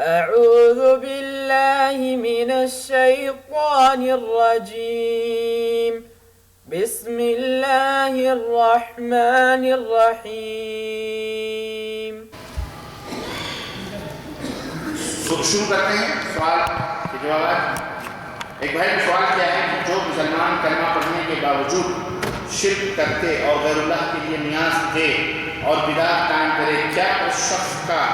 أعوذ بالله من الشيطان الرجيم بسم الله الرحمن الرحيم. شروع کرتے ہیں سوال کے جوابات. ایک بھائی نے سوال کیا ہے کہ جو مسلمان کلمہ پڑھنے کے باوجود شرک کرتے اور غیر اللہ کے لیے نیاز دے اور بدعت قائم کرے، کیا اس شخص کا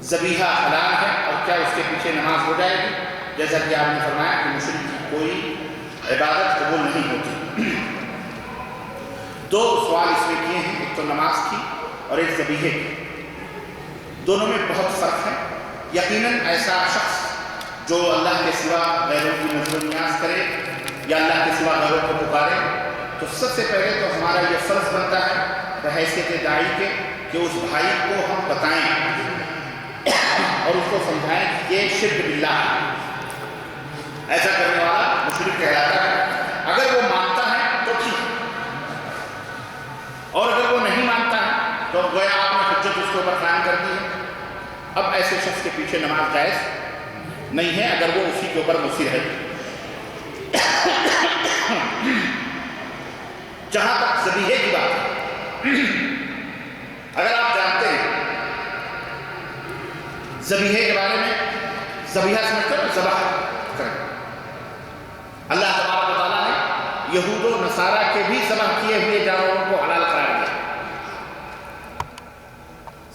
ذبیحہ حلال ہے اور کیا اس کے پیچھے نماز ہو جائے گی؟ جیسا کہ آپ نے فرمایا کہ مشرک کی کوئی عبادت قبول نہیں ہوتی. دو سوال اس میں کیے ہیں، ایک تو نماز کی اور ایک ذبیحے کی. دونوں میں بہت فرق ہے. یقیناً ایسا شخص جو اللہ کے سوا غیروں کی نظر و نیاز کرے یا اللہ کے سوا غیروں کو پکارے، تو سب سے پہلے تو ہمارا یہ فرض بنتا ہے بحیثیت داعی کے کہ اس بھائی کو ہم بتائیں اور اس کو سمجھائیں کہ یہ شرک باللہ ہے. ایسا کرنے والا مشرک کہلاتا ہے. اگر وہ مانتا ہے تو ٹھیک، اور اگر وہ نہیں مانتا ہے تو گویا آپ نے حجت اس کے اوپر قائم کر دی ہے. اب ایسے شخص کے پیچھے نماز جائز نہیں ہے اگر وہ اسی کے اوپر مصر ہے. جہاں تک ذبیحے کی بات ہے، اگر آپ جانتے ہیں ذبیحے کے بارے میں، ذبیحہ سمجھتے ہو ذبح کریں. اللہ تبارک و تعالیٰ نے یہود و نصارہ کے بھی ذبح کیے ہوئے جانوروں کو حلال قرار دیا.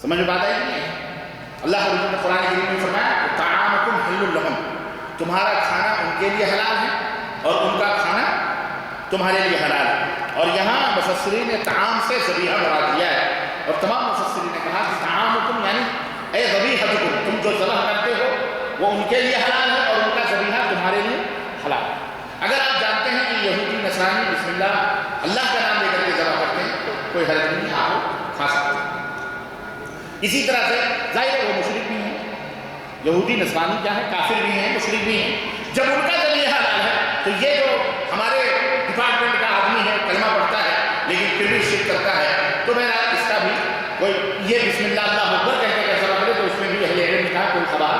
سمجھ میں بات آئی نہیں ہے؟ اللہ نے قرآن کریم میں فرمایا طعامکم حل لہم، تمہارا کھانا ان کے لیے حلال ہے اور ان کا کھانا تمہارے لیے حلال ہے. اور یہاں مفسرین نے طعام سے ذبیحہ مراد دیا ہے، اور تمام مفسرین نے کہا کہ طعامکم یعنی اے ذبیحتکم، تم جو ذبح کرتے ہو وہ ان کے لیے حلال ہے اور ان کا ذبیحہ تمہارے لیے حلال ہے. اگر آپ جانتے ہیں کہ یہودی نصرانی بسم اللہ اللہ کا نام لے کر کے ذبح کرتے ہیں تو کوئی حرج نہیں، آپ کھا سکتے ہیں. اسی طرح سے ظاہر ہے وہ مشرک بھی ہیں، یہودی نصرانی کیا ہے، کافر بھی ہیں، مشرک بھی ہیں. جب ان کا ذریعہ حلال ہے تو یہ جو ہمارے ڈپارٹمنٹ کا آدمی ہے کلمہ پڑھتا ہے لیکن پھر بھی شرک کرتا ہے، تو بہرحال اس کا بھی کوئی یہ بسم اللہ اللہ اکبر کہتے ہیں ذبح کرے تو اس میں بھی اہل علم کا کوئی خبر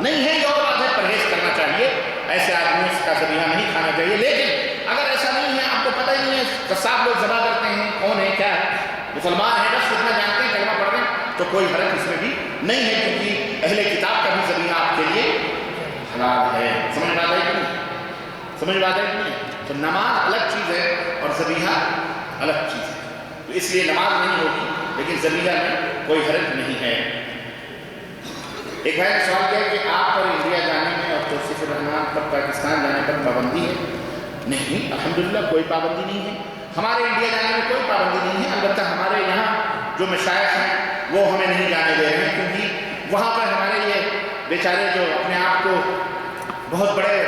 نہیں ہے. یہ اور بات ہے، پرہیز کرنا چاہیے، ایسے آدمیوں کا ذریعہ نہیں کھانا چاہیے. لیکن اگر ایسا نہیں ہے، آپ کو پتہ ہی نہیں ہے قصاب لوگ ذبح کرتے ہیں کون ہے کیا ہے، مسلمان ہیں بس اتنا جانتے ہیں کلمہ پڑھ رہے ہیں، تو کوئی حرج اس میں بھی نہیں ہے، کیونکہ اہل کتاب کا بھی ذریعہ آپ کے لیے حلال ہے. سمجھ بات ہے کہ نہیں؟ سمجھ بات ہے کہ نہیں؟ تو نماز الگ چیز ہے اور ذبیحہ الگ چیز ہے. تو اس لیے نماز نہیں ہوگی لیکن ذبیحہ میں کوئی حرج نہیں ہے. ایک بھائی نے سوال کیا کہ آپ پر انڈیا جانے میں اور توصیف الرحمان پر پاکستان جانے پر پابندی ہے؟ نہیں، الحمدللہ کوئی پابندی نہیں ہے. ہمارے انڈیا جانے میں کوئی پابندی نہیں ہے. البتہ ہمارے یہاں جو مشائخ ہیں وہ ہمیں نہیں جانے دے رہے ہیں، کیونکہ وہاں پر ہمارے یہ بیچارے جو اپنے آپ کو بہت بڑے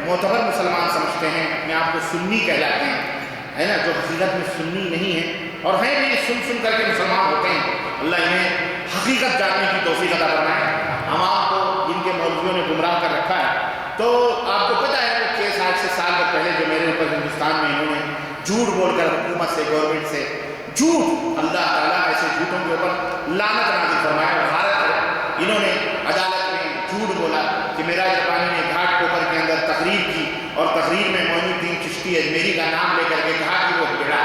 معتبر مسلمان سمجھتے ہیں، اپنے آپ کو سنی کہلاتے ہیں، ہے نا، جو حقیقت میں سنی نہیں ہے اور ہیں بھی سن کر کے مسلمان ہوتے ہیں. اللہ انہیں حقیقت جاننے کی توفیق عطا فرمائے. عوام کو جن کے مولویوں نے گمراہ کر رکھا ہے، تو آپ کو پتہ ہے کہ 6 سال سے سال بھر پہلے جو میرے اوپر ہندوستان میں انہوں نے جھوٹ بول کر حکومت سے، گورنمنٹ سے جھوٹ، اللہ تعالیٰ ایسے جھوٹوں کے اوپر لعنت نازل فرمائے. غارت ہے، انہوں نے عدالت میں جھوٹ بولا کہ میرا جاپانی نے گھاٹ کوپر کے اندر تقریر کی اور تقریر میں معین الدین چشتی اجمیری کا نام لے کر کے کہا کہ وہ بگڑا.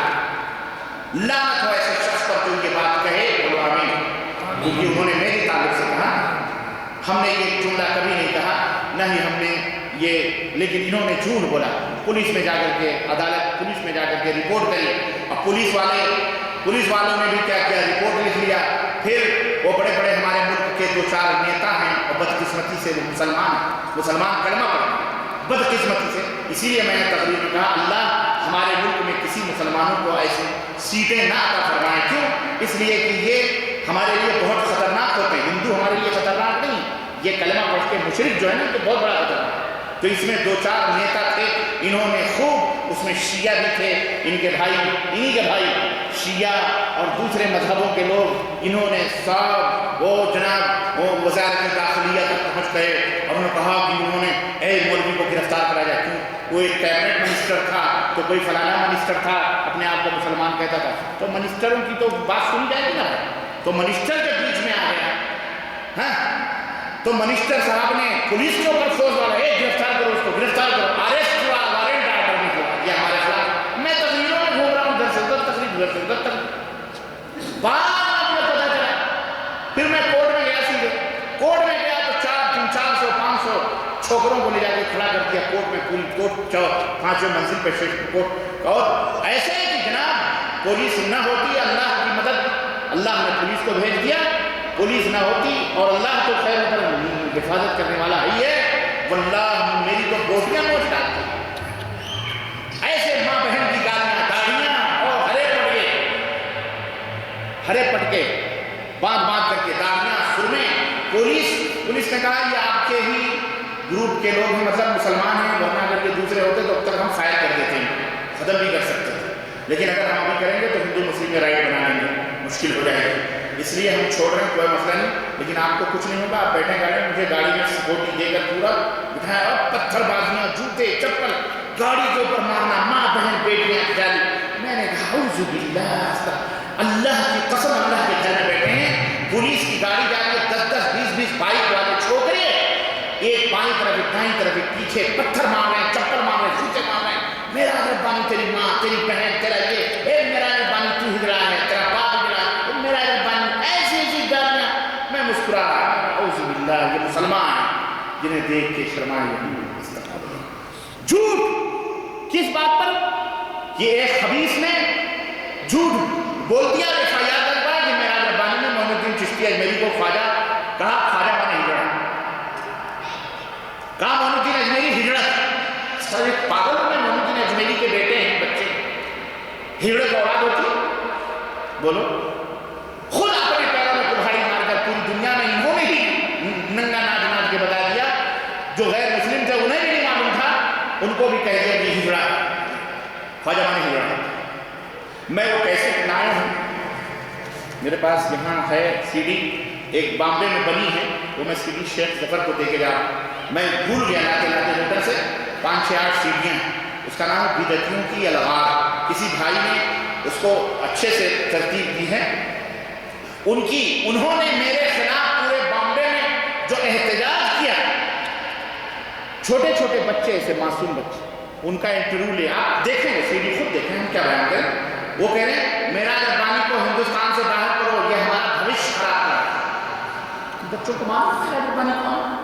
لعنت ہو ایسے شخص پر جو یہ بات کہے، بولو آمین. کیونکہ انہوں نے میری تعلق سے کہا، ہم نے یہ جملہ کبھی نہیں کہا، نہ ہی ہم نے یہ، لیکن انہوں نے جھوٹ بولا. پولیس میں جا کر کے عدالت، پولیس میں جا کر کے رپورٹ کری. اب پولیس والوں نے بھی کیا کیا، رپورٹ لکھ لیا. پھر وہ بڑے بڑے ہمارے ملک کے 2-4 نیتا ہیں اور بدقسمتی سے وہ مسلمان کلمہ پڑھتے ہیں، بدقسمتی سے. اسی لیے میں نے تقریر میں کہا اللہ ہمارے ملک میں کسی مسلمانوں کو ایسی سیٹیں نہ عطا فرمائیں. کیوں؟ اس لیے کہ یہ ہمارے لیے بہت خطرناک ہوتے ہیں. ہندو ہمارے لیے خطرناک نہیں، یہ کلمہ پڑھ کے مشرک جو ہے نا تو بہت بڑا خطرناک. تو اس میں 2-4 نیتا تھے، انہوں نے خوب، اس میں شیعہ بھی تھے، انہی کے بھائی شیعہ اور دوسرے مذہبوں کے لوگ، انہوں نے سب وہ جناب وہ وزارت داخلیہ تک پہنچ گئے اور انہوں نے کہا کہ انہوں نے اے مولوی کو گرفتار کرا جائے. کیوں؟ کوئی کیبنٹ منسٹر تھا تو کوئی فلانا منسٹر تھا، اپنے آپ کو مسلمان کہتا تھا، تو منسٹروں کی تو بات سنی جائے گی نا. تو منسٹر جب بیچ میں آ گیا ہاں تو منسٹر صاحب نے پولیس کے اوپر فورس ڈالا، گرفتار کرو اس کو، گرفتار کرو، اریسٹ ہوا، وارنٹ آرڈر نہیں ہوا، یہ ہمارے خلاف۔ میں تقریروں میں گھوم رہا ہوں، ادھر سے ادھر تقریر، ادھر سے ادھر تقریر، بعد میں پتا چلا۔ پھر میں کورٹ میں گیا، سیدھے کورٹ میں گیا تو 400 500 چھوکروں کو لے جا کے کھڑا کر دیا کورٹ میں، پوری کورٹ 5ویں منزل پہ کورٹ۔ اور ایسے ہے کہ جناب پولیس نہ ہوتی، اللہ کی مدد، اللہ نے پولیس کو بھیج دیا، پولیس نہ ہوتی اور اللہ تو خیر پر حفاظت کرنے والا ہی ہے، واللہ میری تو بوٹیاں نوچ ڈالتی۔ ایسے ماں بہن کی گالیاں، داڑیاں اور ہرے پٹکے باندھ کر کے داڑیاں، سرمے۔ پولیس نے کہا یہ آپ کے ہی گروپ کے لوگ ہیں، مطلب مسلمان ہیں، ورنہ اگر یہ دوسرے ہوتے تو اب تک ہم فائر کر دیتے ہیں، ختم بھی کر سکتے تھے، لیکن اگر ہم ابھی کریں گے تو ہندو مسلم میں رائٹ بنا لیں گے، مشکل ہو جائے گی، اس لیے ہم چھوڑ رہے ہیں، کوئی مسئلہ نہیں، لیکن آپ کو کچھ نہیں ہوگا، آپ بیٹھے گاڑی میں، مجھے گاڑی میں سکیورٹی دے کر پورا بٹھایا، اور پتھر بازیاں، جوتے چپل گاڑی کے اوپر مارنا، ماں بہن بیٹیاں جالی۔ میں نے کہا اعوذ باللہ، اللہ کی قسم، اللہ کے گھر میں بیٹھے ہیں، پولیس کی گاڑی جا کے 10 20 بائک والے چھوکرے ایک بائیں طرف ایک دائیں طرف ایک پیچھے پتھر مار رہے ہیں، چپل مار رہے ہیں، جوتے مار رہے ہیں۔ میرا ربانی تیری ماں، تیری بہن، تیرا یہ، اے میرا ربانی تو ہجرا ہے، تیرا باپ ہجرا ہے، میرا ربانی، ایسی گالیاں۔ میں مسکرا رہا، اعوذ باللہ، یہ مسلمان ہیں جنہیں دیکھ کے شرمائے۔ جھوٹ کس بات پر؟ یہ ایک خبیث نے جھوٹ بول دیا، FIR دربار کہ میرا ربانی نے محمد الدین چشتی اجمیری کو خواجہ کہا، خواجہ مانے ہجڑا، کہا محمد الدین اجمیری ہجڑت۔ سر ایک پاگل میں محمد الدین اجمیری کے بیٹے ہیں، بچے ہجڑے کو اولاد ہوتی؟ بولو، خود اپنے پیروں میں کلہاڑی مار کر پوری دنیا میں انہوں نے ہی ننگا ناچ کے بتا دیا، جو غیر مسلم تھے انہیں بھی نہیں معلوم تھا، ان کو بھی کہہ دیا کہ ہجڑا، خواجہ مانے ہجڑا۔ میں وہ کیسے لایا ہوں، میرے پاس یہاں ہے CD، ایک بامبے میں بنی ہے، وہ میں CD شیخ ظفر کو دے کے جا رہا ہوں، میں بھول گیا لاتے لیٹر سے 5 6 8 CDیاں، اس کا نام ہے بدعتیوں کی الغار، کسی بھائی نے اس کو اچھے سے ترتیب دی ہے، انہوں نے میرے خلاف پورے بامبے میں جو احتجاج کیا، چھوٹے چھوٹے بچے، ایسے معصوم بچے، ان کا انٹرویو لے، آپ دیکھیں گے CD خود دیکھیں ہم کیا بیان کریں۔ وہ کہہ رہے ہیں میرا ربانی کو ہندوستان سے باہر کرو، یہ ہمارا بھوشیہ خراب کر رہا ہے۔ بچوں کو معلوم ہے میرا ربانی کون؟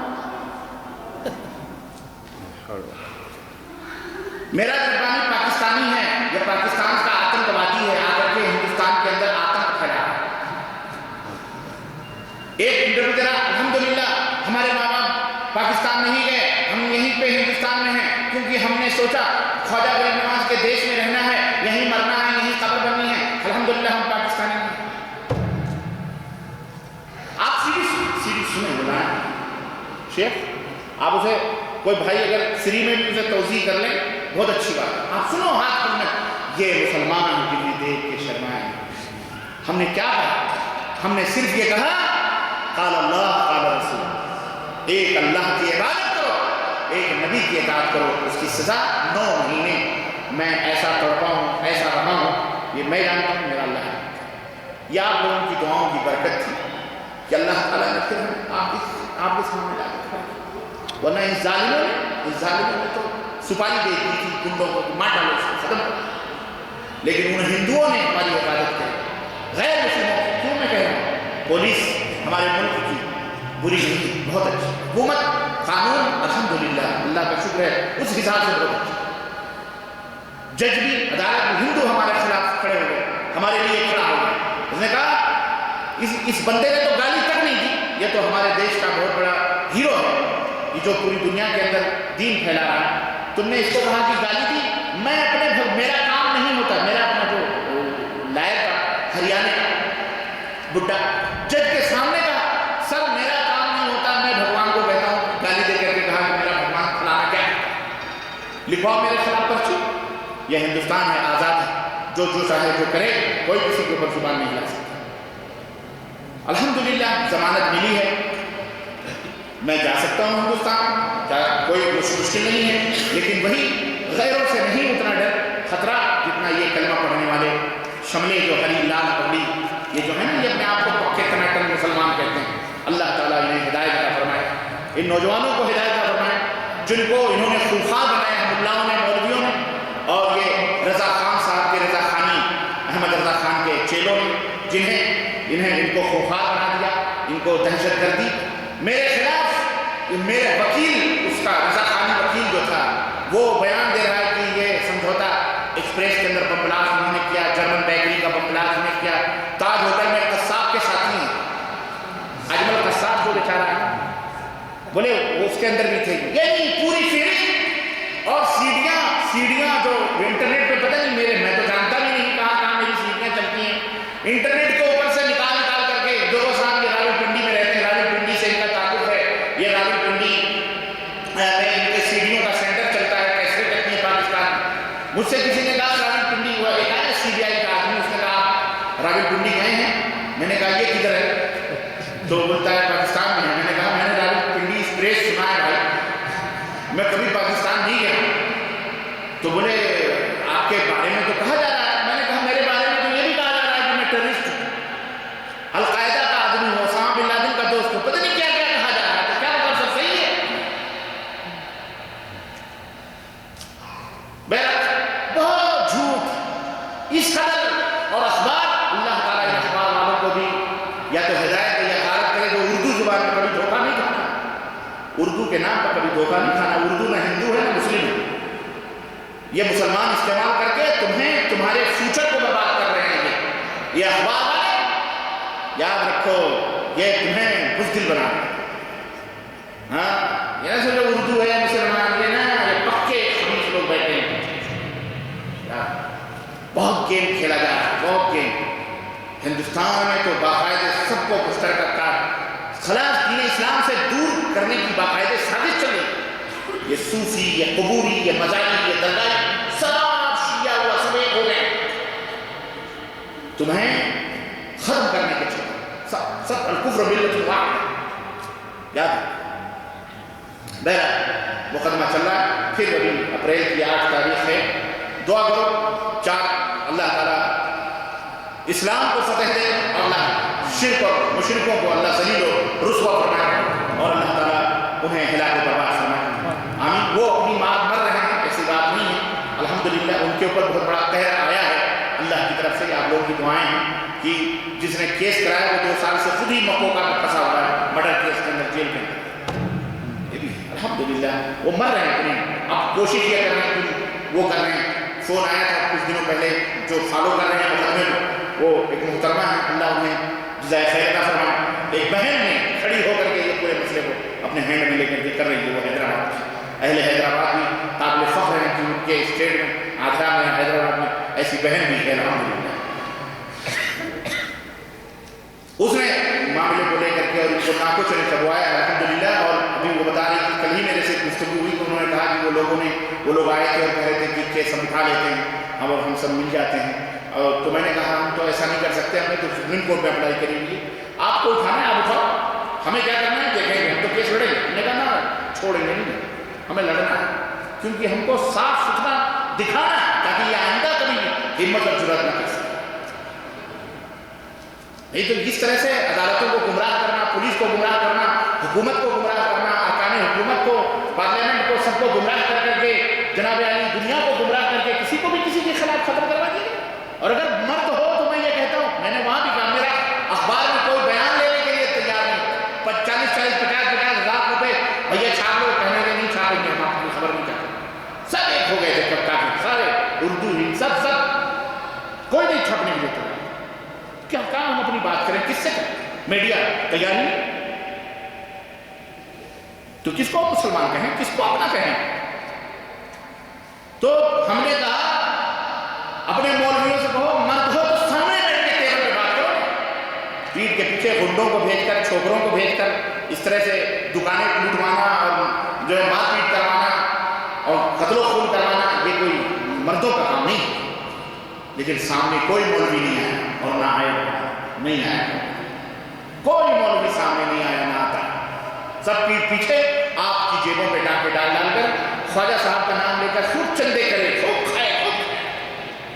میرا ربانی پاکستانی ہے، یہ پاکستان کا آتنکوادی ہے، آ کر کے ہندوستان کے اندر آتنک پھیلا ہے۔ ایک انٹرویو دے رہا، الحمدللہ ہمارے ماں باپ پاکستان نہیں گئے، ہم یہیں پہ ہندوستان میں ہیں، کیونکہ ہم نے سوچا خواجہ غریب نواز کے دیش میں رہنا ہے، یہیں مرنا ہے، یہیں قبر بننی ہے، الحمدللہ ہم پاکستانی ہیں۔ آپ سیدھی سنیں، بولا شیخ آپ اسے کوئی بھائی اگر سری میں بھی اسے توضیح کر لیں بہت اچھی بات ہے، آپ سنو ہاتھ کرنا، یہ مسلمان جنہیں دیکھ کے شرمائے۔ ہم نے کیا کہا؟ ہم نے صرف یہ کہا قال اللہ قال رسول، ایک اللہ کی عبادت کرو، ایک نبی کی اطاعت کرو، اس کی سزا 9 مہینے۔ میں ایسا تڑپا ہوں، ایسا رہا ہوں، یہ میں جانتا ہوں، میرا اللہ ہے۔ یہ آپ لوگوں کی دعاؤں کی برکت تھی کہ اللہ تعالیٰ نے پھر آپ کے سامنے لا کے کھڑا کیا، ورنہ اس ظالموں نے تو سپاری دے دی تھی، گنڈوں کو مار ڈالو، اس کو ختم کر، لیکن ان ہندوؤں نے ہماری حفاظت کی۔ غیر مسلموں کیوں میں کہہ رہا ہوں، پولیس ہمارے ملک کی بری نہیں، بہت اچھی حکومت، قانون الحمدللہ اللہ کا شکر ہے اس حساب سے بہت اچھا، جج بھی عدالت میں ہندو ہمارے خلاف کھڑے ہو گئے، ہمارے لیے کھڑا ہو گیا، اس نے کہا اس بندے نے تو گالی تک نہیں دی، یہ تو ہمارے دیش کا بہت بڑا ہیرو ہے، یہ جو پوری دنیا کے اندر دین پھیلا رہا ہے، تم نے اس کو کہا کہ گالی دی، میں میرا کام نہیں ہوتا، میرا اپنا جو لائر تھا ہریانے کا بڈھا جج کے سامنے کا، سر میرا کام نہیں ہوتا، میں بھگوان کو کہتا ہوں، گالی دے کر کے کہا کہ میرا بھگوان فلانا کیا ہے، لکھواؤ میرے خلاف پرچی۔ یہ ہندوستان ہے، آزاد ہے، جو چاہے جو کرے، کوئی کسی کے اوپر زبان نہیں ہلا سکتا۔ الحمدللہ ضمانت ملی ہے، میں جا سکتا ہوں ہندوستان، کوئی مشکل نہیں ہے، لیکن وہی غیروں سے نہیں اتنا ڈر خطرہ جتنا یہ کلمہ پڑھنے والے شملے جو ہری لال پگڑی، یہ جو ہے نا، یہ اپنے آپ کو پکے ٹماٹر مسلمان کہتے ہیں، اللہ تعالیٰ انہیں ہدایت عطا فرمائے، ان نوجوانوں کو ہدایت عطا فرمائے جن کو انہوں نے خوفار بنایا ہے ملاؤں نے، مولویوں نے، اور یہ رضا خان صاحب کے رضا خانی، احمد رضا خان کے چیلوں نے، ان کو خوفار بنا دیا، ان کو دہشت گردی میرے خلاف، میرے وکیل، اس کا رضا خانی وکیل جو تھا وہ بیان دے رہا ہے کہ یہ سمجھوتا ایکسپریس کے اندر بم بلاسٹ انہوں نے کیا، جرمن بیکری کا بم بلاسٹ انہوں نے کیا، تاج ہوٹل میں قصاب کے ساتھی ہیں، اجمل قصاب جو بیچارہ ہے بولے وہ اس کے اندر بھی تھے، یعنی پوری فہرست، اور سیڑیاں جو انٹرنیٹ پہ پتہ نہیں میں تو جانتا بھی نہیں کہاں میری سیڑیاں چلتی ہیں، انٹرنیٹ کے اوپر سے نکال کر کے جو صاحب یہ راولپنڈی میں رہتے ہیں، راولپنڈی سے ان کا تعلق ہے، یہ راولپنڈی میں ان کے سیڑھیوں کا سینٹر چلتا ہے، کیسے کرتی ہے پاکستان، مجھ سے کسی نے کہا راولپنڈی ہوا، ایک آیا CBI کا آدمی، اس نے کہا آپ راولپنڈی گئے ہیں؟ میں نے کہا یہ کدھر ہے؟ تو بولتا ہے پاکستان میں ہے۔ میں نے کہا میں نے راولپنڈی ایکسپریس سنا ہے بھائی، میں کبھی پاکستان نہیں گیا۔ تو بولے آپ کے بارے میں تو کہا جا رہا ہے، میں نے کہا میرے بارے میں تو یہ بھی کہا جا رہا ہے کہ میں ٹیررسٹ ہوں، القاعدہ کا آدمی ہوں، اسامہ بن لادن کا دوست ہوں، پتہ نہیں کیا کیا کہا جا رہا ہے، تو کیا مطلب سب صحیح ہے؟ بہرحال بہت جھوٹ اس قدر، اور اخبار، اللہ تعالیٰ ان اخبار والوں کو بھی یا تو ہدایت یا غارت کرے جو اردو زبان میں کبھی دھوکہ نہیں کھانا، اردو کے نام پر کبھی دھوکہ نہیں کھانا، اردو نہ ہندو ہے نہ مسلم ہے، یہ مسلمان استعمال کر کے تمہیں تمہارے فیوچر کو برباد کر رہے ہیں، یہ اخبار والے یاد رکھو یہ تمہیں بزدل بنا رہے ہیں، ہاں یہ نہ سمجھو اردو ہے مسلمان، یہ نا یہ پکے خبیث لوگ بیٹھے ہیں، بہت گیم کھیلا جا رہا ہے، بہت گیم، ہندوستان میں تو باقاعدہ سب کو مشترکہ خلاص دین اسلام سے دور کرنے کی باقاعدہ سازش چل رہی، یہ صوفی، یہ قبوری، یہ مذاہبی، یہ درگاہی، سب شیعہ ہوا، سب ایک ہو گئے، تمہیں ختم کرنے کے چلے، سب الکفر ملت واحد، یاد ہے۔ بہرحال مقدمہ چل رہا ہے، پھر ابھی اپریل کی 8 تاریخ ہے، دعا کرو 4 اللہ تعالیٰ اسلام کو فتح دے، اور اللہ شرک اور مشرکوں کو اللہ ذلیل و رسوا فرمائے، اور اللہ تعالیٰ انہیں ہلاک و برباد فرمائے، آمین۔ وہ اپنی مر رہے ہیں، ایسی بات نہیں ہے، الحمدللہ ان کے اوپر بہت بڑا قہر آیا ہے اللہ کی طرف سے، آپ لوگوں کی دعائیں ہیں کہ جس نے کیس کرایا وہ 2 سال سے خود ہی مکوکا میں پھنسا ہوا ہے، مرڈر کیس کے اندر، جیل کے اندر، یہ بھی الحمدللہ وہ مر رہے ہیں اپنے، اب کوشش یہ کر رہے ہیں کہ وہ کر رہے ہیں۔ فون آیا تھا کچھ دنوں پہلے جو فالو کر رہے ہیں مقدمے میں، وہ ایک محترمہ ہے، اللہ انہیں جزائے خیر عطا فرمائے، ایک بہن نے کھڑی ہو کر کے یہ پورے مسئلے کو اپنے ہینڈ میں لے کر کے کر رہی ہے، وہ حیدرآباد کی، اہل حیدرآباد بھی قابل فخر ہیں کہ ان کے اسٹیٹ میں، آدھرا میں، حیدرآباد میں ایسی بہن بھی ہے، الحمدللہ۔ اس نے معاملے کو لے کر کے اور ان کو ناکو چلے چبوایا ہے، الحمدللہ، اور ابھی وہ بتا رہی کہ کل ہی میرے سے گفتگو ہوئی تو انہوں نے کہا کہ وہ لوگ آئے تھے اور کہہ رہے تھے کہ کیس ہم اٹھا لیتے ہیں اور ہم سب مل جاتے ہیں، اور تو میں نے کہا ہم تو ایسا نہیں کر سکتے، ہم نے تو سپریم کورٹ میں اپلائی کری ہوئی ہے، آپ کو اٹھانا ہے آپ اٹھاؤ، ہمیں کیا کرنا ہے دیکھیں گے، ہم تو کیس لڑیں گے، ہم نے کہا نا چھوڑیں گے نہیں، ہمیں لڑنا ہے، کیونکہ ہم کو صاف ستھرا دکھانا ہے تاکہ یہ آئندہ کبھی ہمت اور جرات نہ کر سکے، نہیں تو اس طرح سے عدالتوں کو گمراہ کرنا، پولیس کو گمراہ کرنا، حکومت کو گمراہ کرنا، ارکان حکومت کو، پارلیمنٹ کو، سب کو گمراہ کر کے جناب علی دنیا کو گمراہ کر کے کسی کو بھی کسی کے خلاف ختم کروا دیے۔ اور اگر مرد ہو تو میں یہ کہتا ہوں، میں نے وہاں بھی کہا میرا اخبار میں کوئی بیان لینے کے لیے تیار نہیں، 40-50 ہزار روپے بھیا چھاپ لو، کہنے کے نہیں چھاپیں گے، ہم آپ کی خبر نہیں چاہتے، سب ایک ہو گئے تھے کب کافی سارے اردو ہی سب کوئی نہیں چھپنے کے لیے تیار، کیا کہاں ہم اپنی بات کریں، کس سے کریں، میڈیا تیاری تو کس کو مسلمان کہیں، کس کو اپنا کہیں، تو ہم نے کہا اپنے مولویوں سے کہو مرد ہو تو سامنے بیٹھ کے ٹیبل پہ بات کرو، پیٹ کے پیچھے گنڈوں کو بھیج کر، چھوکروں کو بھیج کر اس طرح سے دکانیں لوٹوانا اور جو ہے مار پیٹ کروانا اور قتل و خون کروانا، یہ کوئی مردوں کا کام نہیں ہے، لیکن سامنے کوئی مولوی نہیں آیا اور نہ آئے، نہیں آیا، کوئی مولوی سامنے نہیں آیا نہ آتا، سب پیٹ پیچھے آپ کی جیبوں پہ ڈال کر خواجہ صاحب کا نام لے کر خوب چندے کرے، خوب کھائے،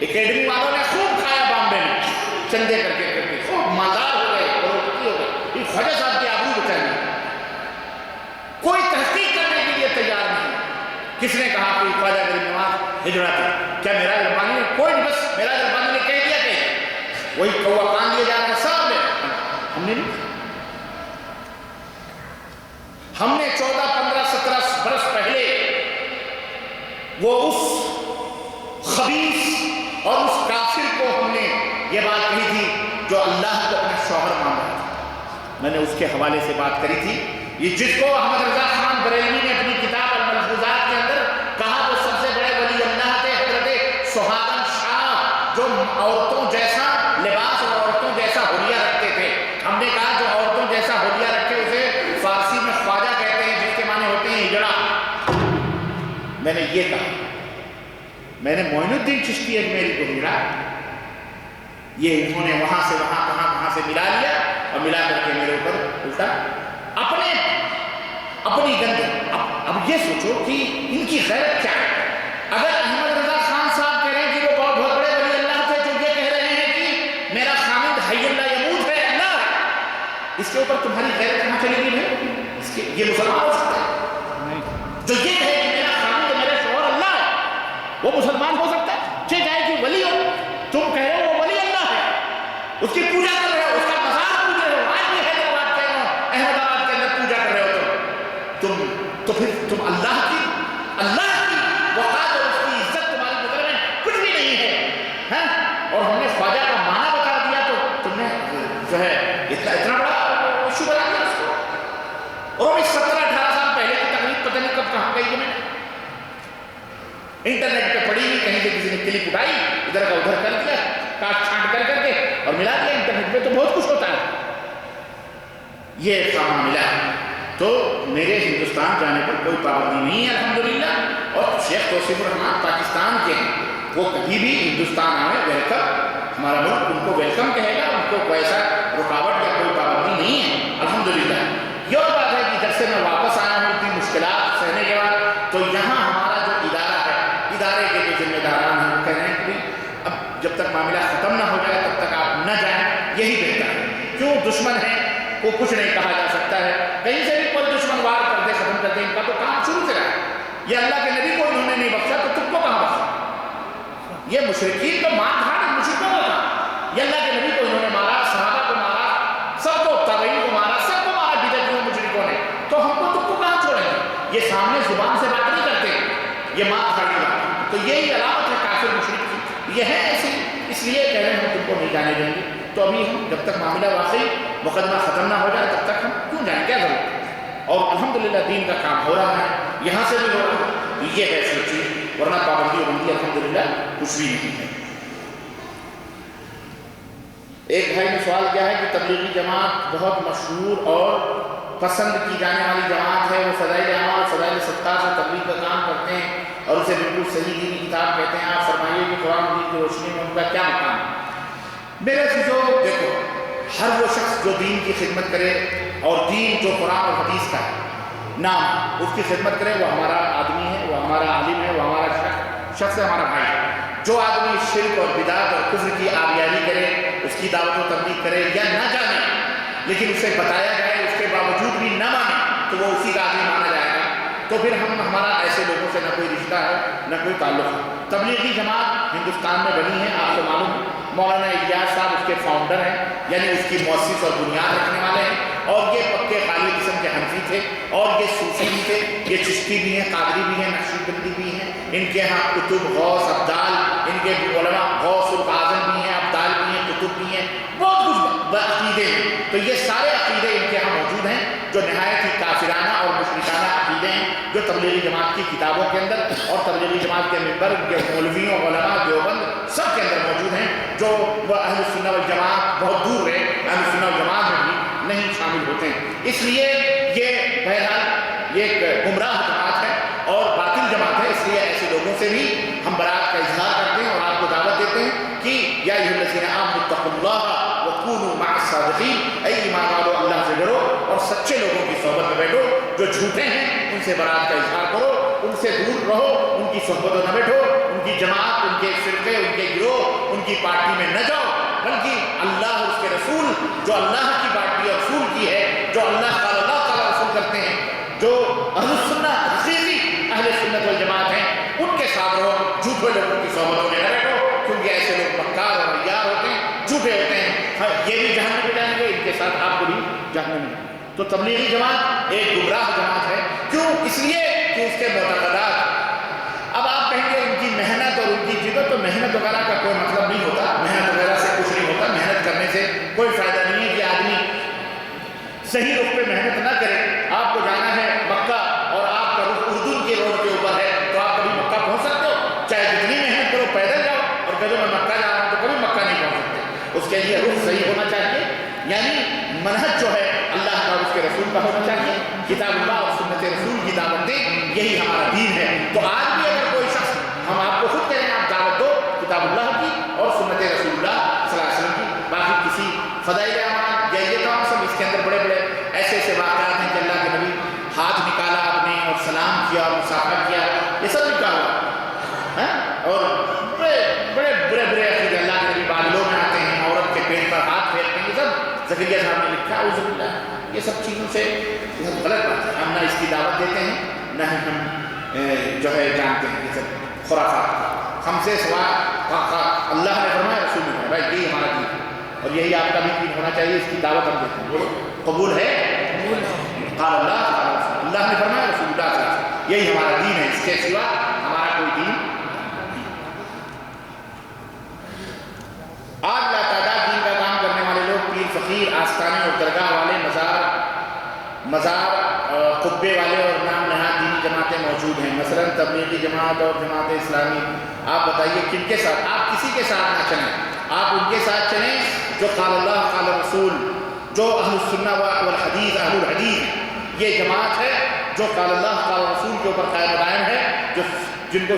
اکیڈمی والوں نے خوب کھایا بامبے میں، چندے کر کے خوب مالدار ہو گئے، کروڑپتی ہو گئے، خواجہ صاحب کی آبرو کس نے کہا کہ خواجہ غریب نواز ہجرت ہے؟ کیا میراج ربانی نے؟ کوئی نہیں، بس میراج ربانی نے کہہ دیا کہ وہی کوا کان دیا جا رہا ہے صاحب نے، ہم نے نہیں، ہم نے 14 15 17 برس پہلے وہ اس خبیث اور اس کافر کو ہم نے یہ بات کہی تھی جو اللہ کو اپنا شوہر مان رہا تھا. میں نے اس کے حوالے سے بات کری تھی. یہ جس کو احمد رضا خان بریلوی نے اپنی کتاب الملفوظات کے اندر کہا وہ سب سے بڑے ولی اللہ تھے حضرت سہاگن شاہ، جو عورتوں جیسا لباس اور عورتوں جیسا حلیہ رکھتے تھے. ہم نے کہا جو عورتوں جیسا حلیہ رکھے اسے فارسی میں خواجہ کہتے ہیں، جس کے معنی ہوتے ہیں ہجڑا. میں نے یہ کہا، میں نے معین الدین چشتی اجمیری کو ہجڑا، یہ انہوں نے وہاں سے وہاں کہاں سے ملا لیا اور ملا کر کے میرے اوپر الٹا اپنی گند. اب یہ سوچو کہ ان کی غیرت کیا ہے. اگر احمد رضا خان صاحب کہہ رہے ہیں کہ وہ بہت بڑے ولی اللہ تھے، جو یہ کہہ رہے ہیں کہ میرا خامد حی اللہ یموت ہے، اللہ ہے، اس کے اوپر تمہاری غیرت کہاں چلے گی بھائی؟ اس کے یہ مسلمان ہو سکتا ہے جو یہ کہے کہ میرا خامد میرا شوہر اللہ ہے؟ وہ مسلمان ہو سکتا ہے؟ چاہے کہ ولی ہو، تم کہہ رہے ہو وہ ولی اللہ ہے، اس کی پوجا کر رہے ہو، اس کا مزار پوج رہے ہو، آج بھی حیدرآباد کے احمد آباد کے اندر پوجا کر رہے ہو تو پھر تم اللہ کی وقار اور اس کی عزت تمہاری نظر میں کچھ بھی نہیں ہے. اور ہم نے خواجہ کا معنی بتا دیا تو تم نے جو ہے اتنا بڑا ایشو بنا دیا اس کو. اور 17-18 سال پہلے کی تقریب پتہ نہیں کب کہاں گئی ہے، میں نے انٹرنیٹ پہ پڑھی، کہیں سے کسی نے کلپ اٹھائی، ادھر کا ادھر کر دیا، کاٹ چھانٹ کر کے اور ملا دیا. انٹرنیٹ پہ تو بہت کچھ ہوتا ہے. یہ سامان ملا تو میرے ہندوستان جانے پر کوئی پابندی نہیں ہے الحمدللہ. اور شیخ توصیف الرحمان پاکستان کے ہیں، وہ کبھی بھی ہندوستان آئے ویلکم، ہمارا ملک ان کو ویلکم کہے گا، ان کو کوئی ایسا رکاوٹ یا کوئی پابندی نہیں ہے الحمدللہ. یہ اور بات ہے کہ جب سے میں واپس آیا ہوں اتنی مشکلات سہنے کے بعد، تو یہاں ہمارا جو ادارہ ہے، ادارے کے جو ذمہ داران ہیں وہ کہہ رہے ہیں کہ اب جب تک معاملہ ختم نہ ہو جائے تب تک آپ نہ جائیں، یہی بہتر ہے. کیوں؟ دشمن ہے، کو کچھ نہیں کہا جا سکتا ہے، کہیں سے بھی کوئی دشمن وار کر دے، ختم کر دے. ان کا تو کام شروع سے رہا ہے. یہ اللہ کے نبی کو انہوں نے نہیں بخشا تو تم کو کہاں بخشا؟ یہ مشرکین تو مار دھاڑ مشرکوں کو تھا. یہ اللہ کے نبی کو انہوں نے مارا، صحابہ کو مارا، سب کو، تابعین کو مارا، سب کو مارا بدعتیوں مشرکوں نے. تو ہم کو تم کو کہاں چھوڑیں گے؟ یہ سامنے زبان سے بات نہیں کرتے، یہ مار دھاڑ کی بات. تو یہی علامت ہے کافر مشرک کی، یہ ہے ایسی. اس لیے کہہ رہے ہیں ہم تم کو نہیں جانے دیں گے. تو ابھی ہم جب تک معاملہ واقعی مقدمہ ختم نہ ہو جائے تب تک ہم کیوں جائیں، کیا ضرورت ہے؟ اور الحمدللہ دین کا کام ہو رہا ہے، یہاں سے بھی ہو رہا ہے. یہ ہے ایسی چیز، ورنہ پابندی وبندی الحمدللہ کچھ بھی نہیں ہے. ایک بھائی نے سوال کیا ہے کہ تبلیغی جماعت بہت مشہور اور پسند کی جانے والی جماعت ہے، وہ فضائل اعمال، فضائل صدقات سے تبلیغ کا کام کرتے ہیں اور اسے بالکل صحیح دینی کتاب کہتے ہیں. آپ فرمائیے کہ قرآن مجید کی روشنی میں ان کا کیا مقام ہے؟ میرے سوچو، دیکھو، ہر وہ شخص جو دین کی خدمت کرے اور دین جو قرآن اور حدیث کا ہے نام، اس کی خدمت کرے، وہ ہمارا آدمی ہے، وہ ہمارا عالم ہے، وہ ہمارا شخص ہے، ہمارا بھائی ہے. جو آدمی شرک اور بدعت اور کفر کی آبیاری کرے، اس کی دعوت و تبلیغ کرے یا نہ جانے لیکن اسے بتایا جائے اس کے باوجود بھی نہ مانے تو وہ اسی کا آدمی مانا جائے گا. تو پھر ہمارا ایسے لوگوں سے نہ کوئی رشتہ ہے نہ کوئی تعلق ہے. تبلیغی جماعت ہندوستان میں بنی ہے، آپ کو معلوم ہے. مولانا الیاس صاحب اس کے فاؤنڈر ہیں، یعنی اس کی مؤسس اور بنیاد رکھنے والے ہیں. اور یہ پکے خالی قسم کے حنفی تھے اور یہ صوفی بھی تھے. یہ چشتی بھی ہیں، قادری بھی ہیں، نقشبندی بھی ہیں. ان کے ہاں کتب، غوث، ابدال، ان کے علماء غوث القاظم بھی ہیں، ابدال بھی ہیں، کتب بھی ہیں، بہت کچھ عقیدے ہیں. تو یہ سارے عقیدے ان کے ہاں موجود ہیں جو نہایت ہی کافرانہ اور مشرکانہ عقیدے ہیں، جو تبلیغی جماعت کی کتابوں کے اندر اور تبلیغی جماعت کے ممبر، ان کے مولویوں، علماء، دیوبند سب کے اندر موجود ہیں، جو وہ اہل سنت والجماعت بہت دور رہے، اہل سنت والجماعت میں بھی نہیں شامل ہوتے ہیں. اس لیے یہ بہرحال یہ ایک گمراہ جماعت ہے اور باطل جماعت ہے. اس لیے ایسے لوگوں سے بھی ہم برات کا اظہار کرتے ہیں اور آپ کو دعوت دیتے ہیں کہ یا ایھا الذین آمنوا اتقوا اللہ وکونوا مع الصادقین، اے ایمان والو اللہ سے ڈرو اور سچے لوگوں کی صحبت میں بیٹھو. جو جھوٹے ہیں ان سے برات کا اظہار کرو، ان سے دور رہو، ان کی صحبت میں نہ بیٹھو، ان کی جماعت، ان کے فرقے، ان کے گروہ، ان کی پارٹی میں نہ جاؤ، بلکہ اللہ اور اس کے رسول جو اللہ کی پارٹی اور رسول کی ہے، جو اللہ تعالیٰ رسول کرتے ہیں، جو اہل سنت حقیقی اہل سنت والجماعت ساتھ آپ کو بھی جہنم میں۔ تو تبلیغی جماعت ایک گمراہ جماعت ہے، کیوں؟ اس لیے کہ اس کے معتقدات، اب آپ کہیں گے ان کی محنت اور ان کی جدت، تو محنت وغیرہ کا کوئی مطلب نہیں ہوتا، محنت وغیرہ سے کچھ نہیں ہوتا، محنت کرنے سے کوئی فائدہ نہیں ہے کہ آدمی صحیح رخ پہ محنت نہ کرے۔ آپ کو جانا ہے مکہ اور آپ کا رخ اردن کے روڈ کے اوپر ہے، تو آپ کبھی مکہ پہنچ سکتے ہو؟ چاہے جتنی محنت کرو، پیدل جاؤ اور کہو میں مکہ جا رہا ہوں، تو کبھی مکہ نہیں پہنچ سکتے۔ اس کے لیے رخ صحیح ہونا چاہیے، یعنی منہج جو ہے اللہ کا اور اس کے رسول کا ہونا چاہیے، کتاب اللہ اور سنت رسول کی دعوت دیں، یہی ہمارا دین ہے۔ تو آج بھی اگر کوئی شخص، ہم آپ کو خود کہیں آپ دعوت دو کتاب اللہ کی اور سنت رسول اللہ صلی اللہ علیہ وسلم کی، باقی کسی فضائل اعمال یا یہ کام سب اس کے اندر بڑے بڑے ایسے ایسے واقعات ہیں کہ اللہ کے نبی ہاتھ نکالا آپ نے اور سلام کیا اور مصافحہ کیا، یہ سب لکھا ہوا، اور بڑے بڑے بڑے بڑے عقیدے اللہ کے نبی بادلوں میں آتے ہیں، عورت کے پیٹ پر ہاتھ پھیرتے ہیں، یہ سب زکریا صاحب نے لکھا، اعوذ باللہ۔ یہ سب چیزوں سے یہ سب غلط بات ہے، ہم نہ اس کی دعوت دیتے ہیں، نہ ہی ہم جو ہے جانتے ہیں یہ سب خرافات۔ ہم سے سوال اللہ نے فرمایا، رسول نے فرمایا، بھائی یہی ہمارا دین ہے اور یہی آپ کا بھی دین ہونا چاہیے، اس کی دعوت ہم دیتے ہیں۔ بولو قبول ہے؟ قال اللہ، اللہ نے فرمایا، رسول اللہ صلی اللہ علیہ وسلم، یہی ہمارا دین ہے، اس کے سوا ہمارا کوئی دین نہیں۔ آج لاتعداد دین کا کام کرنے والے لوگ، پیر فقیر، آستانے اور درگاہ والے، مزار قبے والے اور نام نہاد دینی جماعتیں موجود ہیں، مثلا تبلیغی جماعت اور جماعت اسلامی۔ آپ بتائیے کن کے ساتھ؟ آپ کسی کے ساتھ نہ چلیں، آپ ان کے ساتھ چلیں جو قال اللہ قال رسول، جو اہل السنہ والحدیث، اہل الحدیث یہ جماعت ہے جو قال اللہ قال رسول کے اوپر قائم قائم ہے، جن کو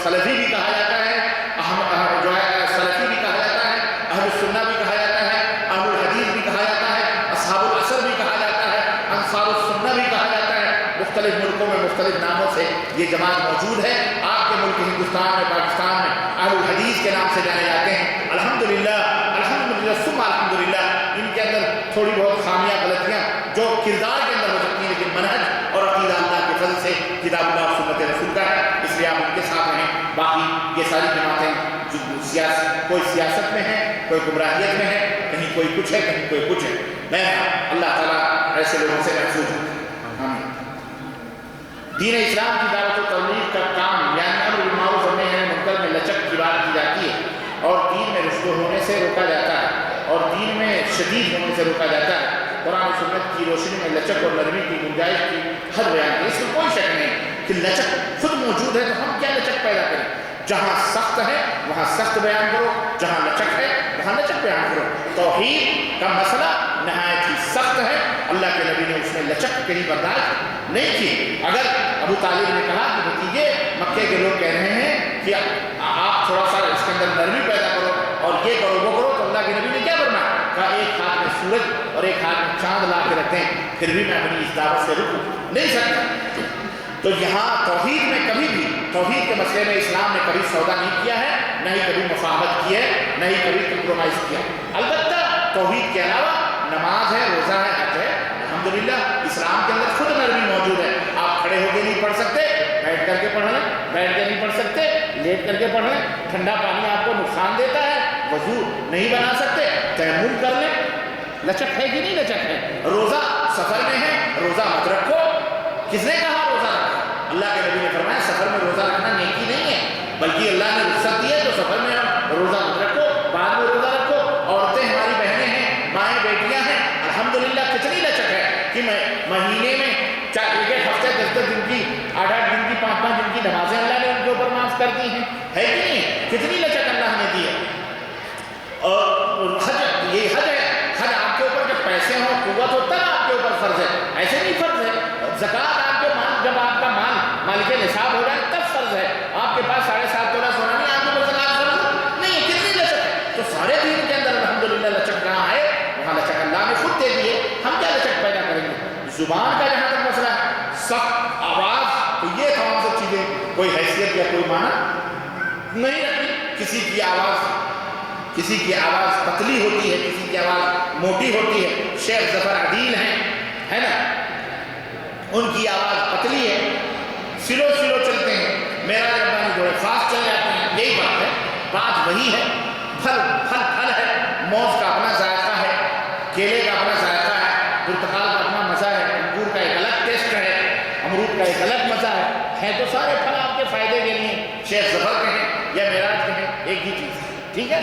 سلفی بھی کہا جاتا ہے، جو ہے سلفی بھی کہا جاتا ہے، اہل السنہ بھی کہا جاتا ہے، اہل الحدیث بھی کہا جاتا ہے، اصحاب العصر بھی کہا جاتا ہے، انصار السنہ بھی کہا جاتا ہے۔ مختلف ملکوں میں مختلف ناموں سے یہ جماعت موجود ہے۔ آپ کے ملک ہندوستان میں، پاکستان میں اہل الحدیث کے نام سے جانے جاتے ہیں۔ الحمدللہ الحمدللہ ثم الحمدللہ، ان کے اندر تھوڑی بہت خامیاں، غلطیاں جو کردار کے اندر ہو سکتی ہیں، لیکن منہج اور عقیدہ اللہ کے فضل سے کتاب اللہ اور سنت رسول کا ہے، اس لیے آپ ان کے ساتھ رہیں۔ باقی یہ ساری جماعتیں کوئی سیاست میں ہے، کوئی گمراہیت میں ہے، کہیں کوئی کچھ ہے، کہیں کوئی کچھ ہے۔ میں اللہ تعالیٰ ایسے لوگوں سے محفوظ ہوں، آمین۔ دین اسلام کی دعوت و تبلیغ کا کام، یعنی امر بالمعروف اور نہی عن المنکر میں لچک کی بات کی جاتی ہے، اور دین میں رشد ہونے سے روکا جاتا ہے، اور دین میں شدید ہونے سے روکا جاتا ہے۔ قرآن و سنت کی روشنی میں لچک اور نرمی کی گنجائش کی حد بیان کی، اس میں کوئی شک نہیں کہ لچک خود موجود ہے، تو ہم کیا لچک پیدا کریں؟ جہاں سخت ہے وہاں سخت بیان کرو، جہاں لچک ہے وہاں لچک بیان کرو۔ توحید کا مسئلہ نہایت ہی سخت ہے، اللہ کے نبی نے اس میں لچک کہیں برداشت نہیں کی۔ اگر ابو طالب نے کہا کہ بھتیجے مکے کے لوگ کہہ رہے ہیں کہ آپ تھوڑا سا اس کے اندر نرمی پیدا کرو اور یہ کرو وہ کرو، تو اللہ کے نبی نے کیا کرنا؟ کہا ایک ہاتھ میں سورج اور ایک ہاتھ میں چاند لا کے رکھ دیں، پھر بھی میں اپنی اس دعوت سے رک نہیں سکتا۔ تو یہاں توحید میں کبھی بھی، توحید کے مسئلے میں اسلام نے کبھی سودا نہیں کیا ہے، نہ ہی کبھی مفاہمت کی ہے، نہ ہی کبھی کمپرومائز کیا۔ البتہ توحید کے علاوہ نماز ہے، روزہ ہے، حج ہے، الحمدللہ اسلام کے اندر خود نرمی موجود ہے۔ آپ کھڑے ہو کے نہیں پڑھ سکتے، بیٹھ کر کے پڑھ لیں، بیٹھ کے نہیں پڑھ سکتے، لیٹ کر کے پڑھ لیں، ٹھنڈا پانی آپ کو نقصان دیتا ہے، وضو نہیں بنا سکتے، تیمم کر لیں۔ لچک ہے کہ نہیں لچک ہے؟ روزہ سفر میں ہے، روزہ مت رکھو۔ کس نے کہا روزہ رکھو؟ اللہ کے نبی نے فرمایا سفر میں روزہ رکھنا نیکی نہیں ہے، بلکہ اللہ نے رخصت دی ہے، تو سفر میں روزہ مت رکھو، بعد میں روزہ رکھو۔ عورتیں ہماری بہنیں ہیں، مائیں بیٹیاں ہیں، الحمدللہ کتنی لچک ہے کہ مہینے میں 1 ہفتے 10 دن کی، 8 دن کی، 5 دن کی نمازیں اللہ نے ان کے اوپر معاف کر دی ہیں، ہے کہ نہیں؟ کتنی لچک اللہ نے دی ہے۔ اور حج، یہ حج ہے، حج آپ کے اوپر جب پیسے ہوں، قوت ہو، تب آپ کے اوپر فرض ہے، ایسے نہیں فرض ہے۔ زکوٰۃ آپ کے مال، جب آپ کا مال مالک نصاب ہو جائے تب فرض ہے۔ آپ کے پاس 7.5 تولہ سونا نہیں، آپ کے اوپر زکوٰۃ فرض نہیں ہے، کتنی لچک ہے۔ تو سارے دین کے اندر الحمدللہ لچک کہاں ہے؟ وہاں لچک اللہ نے خود دے دی ہے، ہم کیا لچک پیدا کریں گے؟ زبان کا جہاں تک مسئلہ ہے، سخت آواز، تو یہ تمام سب چیزیں کوئی حیثیت یا کوئی معنی نہیں رکھتی۔ کسی کی آواز پتلی ہوتی ہے، کسی کی آواز موٹی ہوتی ہے۔ شیخ ظفر عدیل ہیں، ہے نا، ان کی آواز پتلی ہے، سلو چلتے ہیں، میرا ربانی جو ہے فاسٹ چل جاتے ہیں۔ یہی بات ہے، وہی ہے، پھل ہے، موز کا اپنا ذائقہ ہے، کیلے کا اپنا ذائقہ برتقال کا اپنا مزہ ہے، انگور کا ایک الگ ٹیسٹ ہے، امرود کا ایک الگ مزہ ہے تو سارے پھل آپ کے فائدے کے لیے، شیخ ظفر کہیں یا معراج کہیں، ایک ہی چیز ہے، ٹھیک ہے؟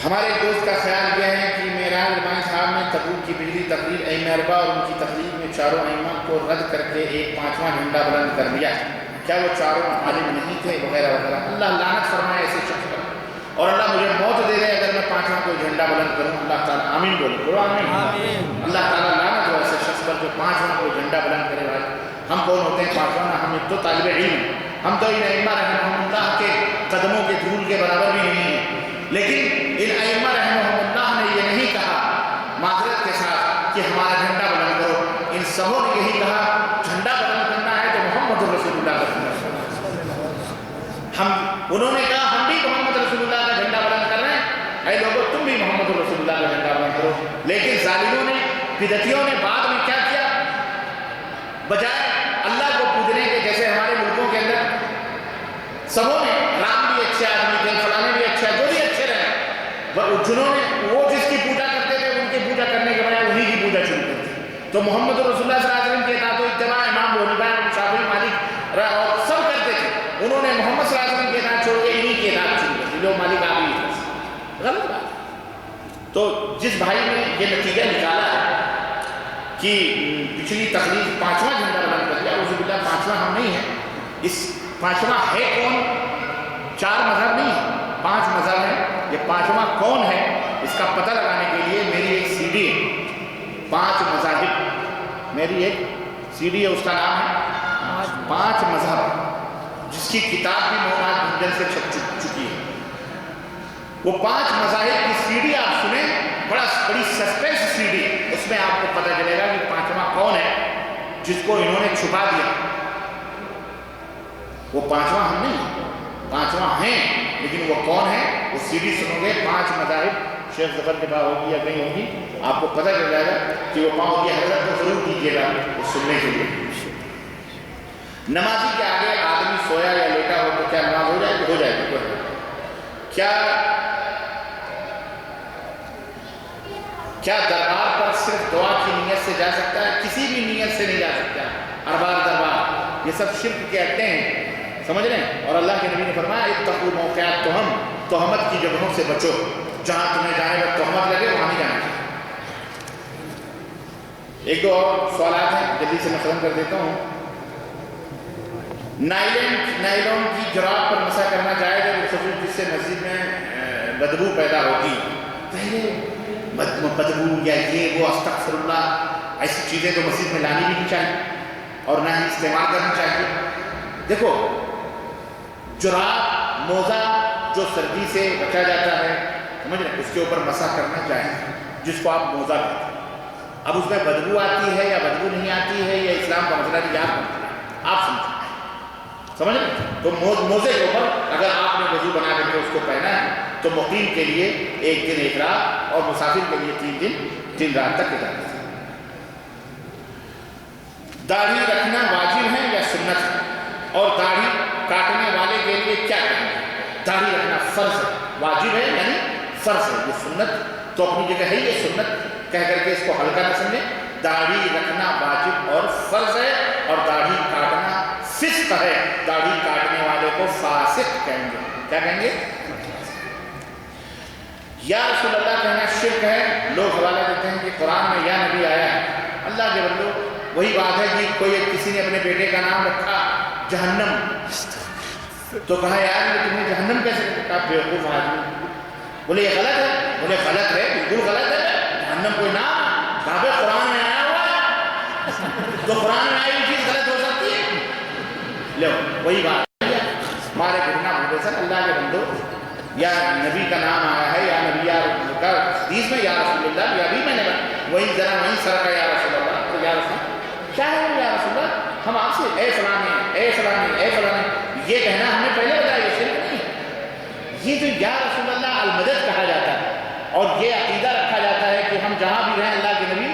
ہمارے ایک دوست کا خیال یہ ہے کہ معراج ربانی صاحب نے تبوک کی پچھلی تقریر ائمہ اربعہ اور ان کی تقریر میں چاروں ائمہ کو رد کر کے ایک پانچواں جھنڈا بلند کر دیا، کیا وہ چاروں عالم نہیں تھے وغیرہ وغیرہ؟ اللہ لعنت فرمائے ایسے شخص پر، اور اللہ مجھے موت دے دے اگر میں پانچواں کوئی جھنڈا بلند کروں۔ اللہ تعالیٰ آمین بولے، بولو آمین۔ اللہ تعالیٰ لعنت ہو ایسے شخص پر جو پانچواں کوئی جھنڈا بلند کرے والے۔ ہم کون ہوتے ہیں پانچواں؟ ہم تو طالب علم، ہم تو ان ائمہ رحمہم اللہ کے قدموں کے دھول کے برابر بھی نہیں ہیں، لیکن ان ائمہ رحمہم اللہ نے یہ نہیں کہا معذرت کے ساتھ کہ ہمارا جھنڈا بلند کرو، ان سبوں نے یہی کہا جھنڈا بلند کرنا ہے تو محمد رسول اللہ کا جھنڈا۔ انہوں نے کہا ہم بھی محمد رسول اللہ کا جھنڈا بلند کر رہے ہیں، اے لوگوں تم بھی محمد رسول اللہ کا جھنڈا بلند کرو۔ لیکن ظالموں نے، بدعتیوں نے بعد میں کیا کیا؟ بجائے اللہ کو پوجنے کے، جیسے ہمارے ملکوں کے اندر سبوں نے، رام بھی اچھے آدمی تھے، فلانے بھی اچھا، جو بھی اچھے رہے، جنہوں نے وہ جس کی پوجا کرتے تھے ان کی پوجا کرنے کے بجائے انہی کی پوجا شروع کرتے تھے۔ تو محمد رسول اللہ صلی اللہ علیہ وسلم کے اطاعت و اتباع امام ابو حنیفہ، شافعی، مالک اور سب کرتے تھے، انہوں نے محمد صلی اللہ علیہ وسلم کے اطاعت چھوڑ کے انہی کی اطاعت شروع کر دی، جو مالک آپ ہی تھے۔ غلط بات ہے۔ تو جس بھائی نے یہ نتیجہ نکالا ہے کہ پچھلی تقریر پانچواں جھنڈا بلند کر دیا، اعوذ باللہ پانچواں ہم نہیں ہیں، اس پانچواں ہے کون؟ چار مذہب نہیں ہے، 5 مذہب ہیں، یہ پانچواں کون ہے اس کا پتہ لگانے کے لیے میری ایک سی ڈی ہے، 5 مذاہب، میری ایک سی ڈی ہے، اس کا نام ہے 5 مذہب، جس کی کتاب بھی مولانا بھنجن سے چھپ چکی ہے۔ وہ 5 مذاہب کی سی ڈی آپ سنیں، بڑی سسپینس سی ڈی، اس میں آپ کو پتہ چلے گا کہ پانچواں کون ہے جس کو انہوں نے چھپا دیا۔ وہ پانچواں ہم نہیں ہیں، پانچواں ہیں، لیکن وہ کون ہے وہ سی ڈی سنو گے، 5 مذاہب شیخ ظفر کے پاس ہوگی یا کہیں ہوگی، آپ کو پتہ چل جائے گا کہ وہ پاؤں کی حضرت کو ضرور کیجیے گا وہ سننے کے لیے۔ نمازی کے آگے آدمی سویا یا لیٹا ہو تو کیا نماز ہو جائے گی؟ ہو جائے گی۔ کیا دربار پر صرف دعا کی نیت سے جا سکتا ہے؟ کسی بھی نیت سے نہیں جا سکتا۔ ارباب دربار یہ سب شرک کے اڈے ہیں، سمجھ رہے ہیں؟ اور اللہ کے نبی نے فرمایا اتقوا موقعات تہم، تہمت کی جگہوں سے بچو، جہاں تمہیں جانے پر تہمت لگے وہاں نہیں جانا چاہیے۔ ایک دو اور سوالات ہیں، جلدی سے میں ختم کر دیتا ہوں۔ نائلون کی جراب پر مسح کرنا جائز ہے، خصوص جس سے مسجد میں بدبو پیدا ہوتی ہے۔ بدبو یا یہ وہ استغفر اللہ، ایسی چیزیں تو مسجد میں لانی بھی نہیں چاہیے اور نہ ہی استعمال کرنا چاہیے۔ دیکھو جراب، موزہ جو سردی سے بچا جاتا ہے، سمجھ رہے ہیں، اس کے اوپر مسح کرنا چاہیے، جس کو آپ موزہ کہتے ہیں۔ اب اس میں بدبو آتی ہے یا بدبو نہیں آتی ہے، یہ اسلام کا مسئلہ نہیں، آپ سمجھ رہے ہیں؟ تو موزے کے اوپر اگر آپ نے وضو بنا کر کے اس کو پہنا ہے تو مقیم کے لیے 1 دن 1 رات اور مسافر کے لیے 3 دن 3 رات تک اجازت ہے۔ داڑھی رکھنا واجب ہے یا سنت ہے؟ اور داڑھی کاٹنے والے کے لیے کیا کرنا ہے؟ داڑھی رکھنا فرض ہے، واجب ہے یعنی فرض ہے، یہ سنت تو اپنی جگہ ہے، یہ سنت کہہ کر کے اس کو ہلکا نہ سمجھیں۔ داڑھی رکھنا واجب اور فرض ہے، اور داڑھی کاٹنا فسق ہے، داڑھی کاٹنے والے کو فاسق کہیں گے۔ کیا کہیں گے؟ یا رسول اللہ کہنا شرک ہے۔ لوگ حوالہ دیتے ہیں کہ قرآن میں یا نبی آیا ہے۔ اللہ کے بندو، وہی بات ہے کہ کوئی کسی نے اپنے بیٹے کا نام رکھا جہنم، تو کہا یار یہ تمہیں جہنم کیسے رکھا؟ بیوقوف آدمی۔ بولے یہ غلط ہے؟ بولے غلط ہے، بالکل غلط ہے، جہنم کوئی نام بابے قرآن میں آیا ہوا ہے، تو قرآن میں آئی ہوئی چیز غلط ہو سکتی ہے؟ لو وہی بات ہے، ہمارے گھٹنا بولے سر اللہ کے بندو، یا نبی کا نام آیا ہے یا نبی کا حدیث میں یا رسول اللہ، یا بھی میں نے وہی ذرا وہیں سر کا یا رسول اللہ، تو یا رسول کیا ہے یا رسول اللہ؟ ہم آپ سے اے فلانے اے فلانے اے فلانے یہ کہنا ہم نے پہلے بتایا، یہ شرک نہیں ہے۔ یہ جو یا رسول اللہ المدد کہا جاتا ہے اور یہ عقیدہ رکھا جاتا ہے کہ ہم جہاں بھی رہیں اللہ کے نبی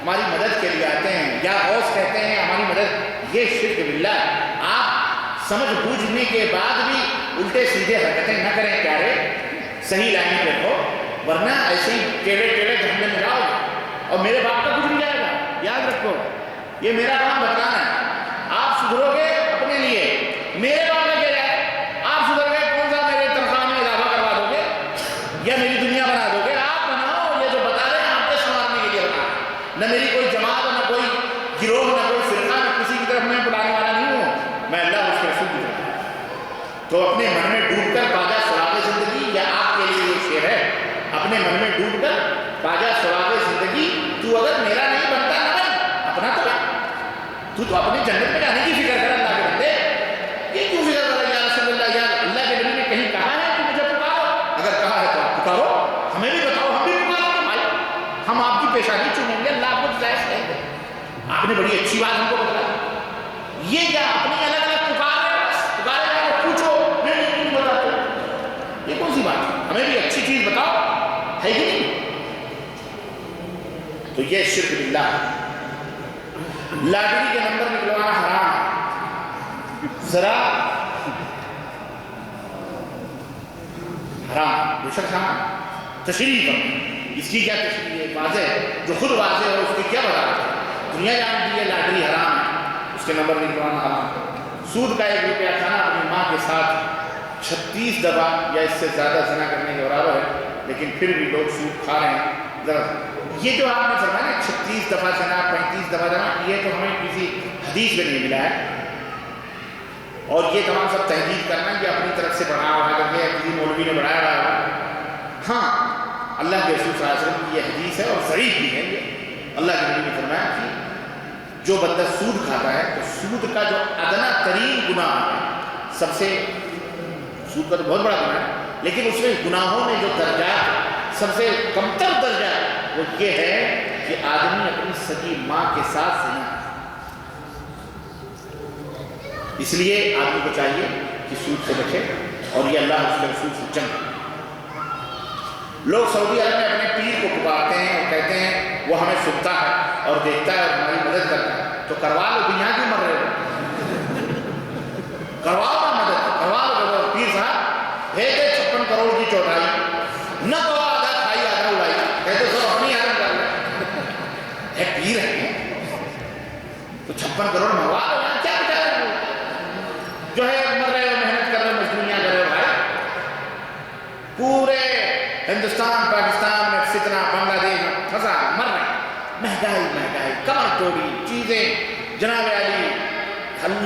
ہماری مدد کے لیے آتے ہیں، یا غوث کہتے ہیں ہماری مدد، یہ شرک باللہ ہے۔ آپ سمجھ بوجھنے کے بعد بھی الٹے سیدھے حرکتیں نہ کریں پیارے، صحیح لائن پہ ہو۔ ورنہ ایسے ہی ٹیڑھے ٹیڑھے جھنڈے میں جاؤ اور میرے باپ کا کچھ نہیں جائے گا. یاد رکھو یہ میرا کام بتانا ہے. آپ سدھرو گے اپنے لیے, میرے باپ میں کیا جائے. آپ سدھر گئے کون سا میرے تنخواہ میں اضافہ کروا دو گے یا میری دنیا بنا دو گے. آپ بناؤ, یہ جو بتا رہے ہیں آپ کے سنوارنے کے لیے بنا. نہ میری کوئی جماعت, نہ کوئی گروہ, نہ کوئی فرقہ, نہ کسی کی طرف میں بلانے والا نہیں ہوں. میں اللہ اس کے رسول کی طرف. تو اپنے من میں ڈوب کر پاجا سراغ زندگی, یا آپ کے لیے یہ شعر ہے, اپنے من میں ڈوب کر پاجا سراغ زندگی. تو اگر میرا نہیں بنتا نہ بن, اپنا تو بن. تو اپنی جنت میں جانے کی فکر کر اللہ کے بندے. یہ کیوں فکر کر یا رسول اللہ, یا اللہ کے نبی نے کہیں کہا ہے کہ مجھے پکارو؟ اگر کہا ہے تو آپ پکارو, ہمیں بھی بتاؤ, ہم بھی پکارو گے بھائی. ہم آپ کی پیشانی چومیں گے, اللہ آپ کو جائز کہیں گے. آپ نے بڑی اچھی بات ہم کو بتائی. یہ کیا اپنی الگ الگ پکارے جا کے پوچھو, نہیں بتاتے, یہ کون سی بات ہے؟ ہمیں بھی اچھی چیز بتاؤ, ہے کہ نہیں؟ تو یہ شرک باللہ. لاٹری کے نمبر نکلوانا حرام ہے, ذرا حرام. بے شک ہاں تشریح کرو, اس کی کیا تشریح ہے؟ واضح ہے, جو خود واضح ہے اس کی کیا وضاحت ہے؟ دنیا جانتی ہے لاٹری حرام ہے, اس کے نمبر نکلوانا حرام ہے. سود کا 1 روپیہ کھانا اپنی ماں کے ساتھ 36 دفعہ یا اس سے زیادہ زنا کرنے کے برابر ہے, لیکن پھر بھی لوگ سود کھا رہے ہیں. ذرا یہ جو آپ نے فرمایا نا 36 دفعہ زنا, 35 دفعہ زنا, یہ تو ہمیں کسی حدیث میں نہیں ملا ہے. اور یہ تمام سب تحقیق کرنا یہ اپنی طرف سے بڑھا ہوا کر کے کسی مولوی نے بڑھایا ہوا. ہاں اللہ کے رسول صلی اللہ علیہ وسلم کی یہ حدیث ہے اور ضعیف بھی ہے. یہ اللہ کے نبی نے فرمایا کہ جو بندہ سود کھاتا ہے تو سود کا جو ادنا ترین گناہ ہے, سب سے, سود کا تو بہت بڑا گناہ ہے, لیکن اس میں گناہوں میں جو درجات سب سے کمتر درجہ وہ یہ ہے کہ آدمی اپنی سگی ماں کے ساتھ زنا کرے. اس لیے آدمی کو چاہیے کہ سود سے بچے, اور یہ اللہ اس کے رسول سے جنگ. لوگ سعودی عرب میں اپنے پیر کو پکارتے ہیں اور کہتے ہیں وہ ہمیں سنتا ہے اور دیکھتا ہے اور ہماری مدد کرتا ہے. تو کروا لو, دنیا کیوں مر رہے ہو؟ کرواؤ نا مدد, کروا لو. پیر صاحب بھیج دے 56 کروڑ کی چوٹائی, نہ تو آدھا کھائی آدھا اڑائی, کہتے سب اپنی آدم کر لیں. پیر ہے تو 56 کروڑ منگوا لو نا, کیا بچا رہے جو ہے مر رہے ہو, محنت کر رہے ہو, مزدوریاں کر رہے ہو بھائی. پورے ہندوستان پاکستان میں فتنہ, بنگلہ دیش میں پھنسا, مر رہے ہیں. مہنگائی, کمر توڑی چیزیں, جناب علی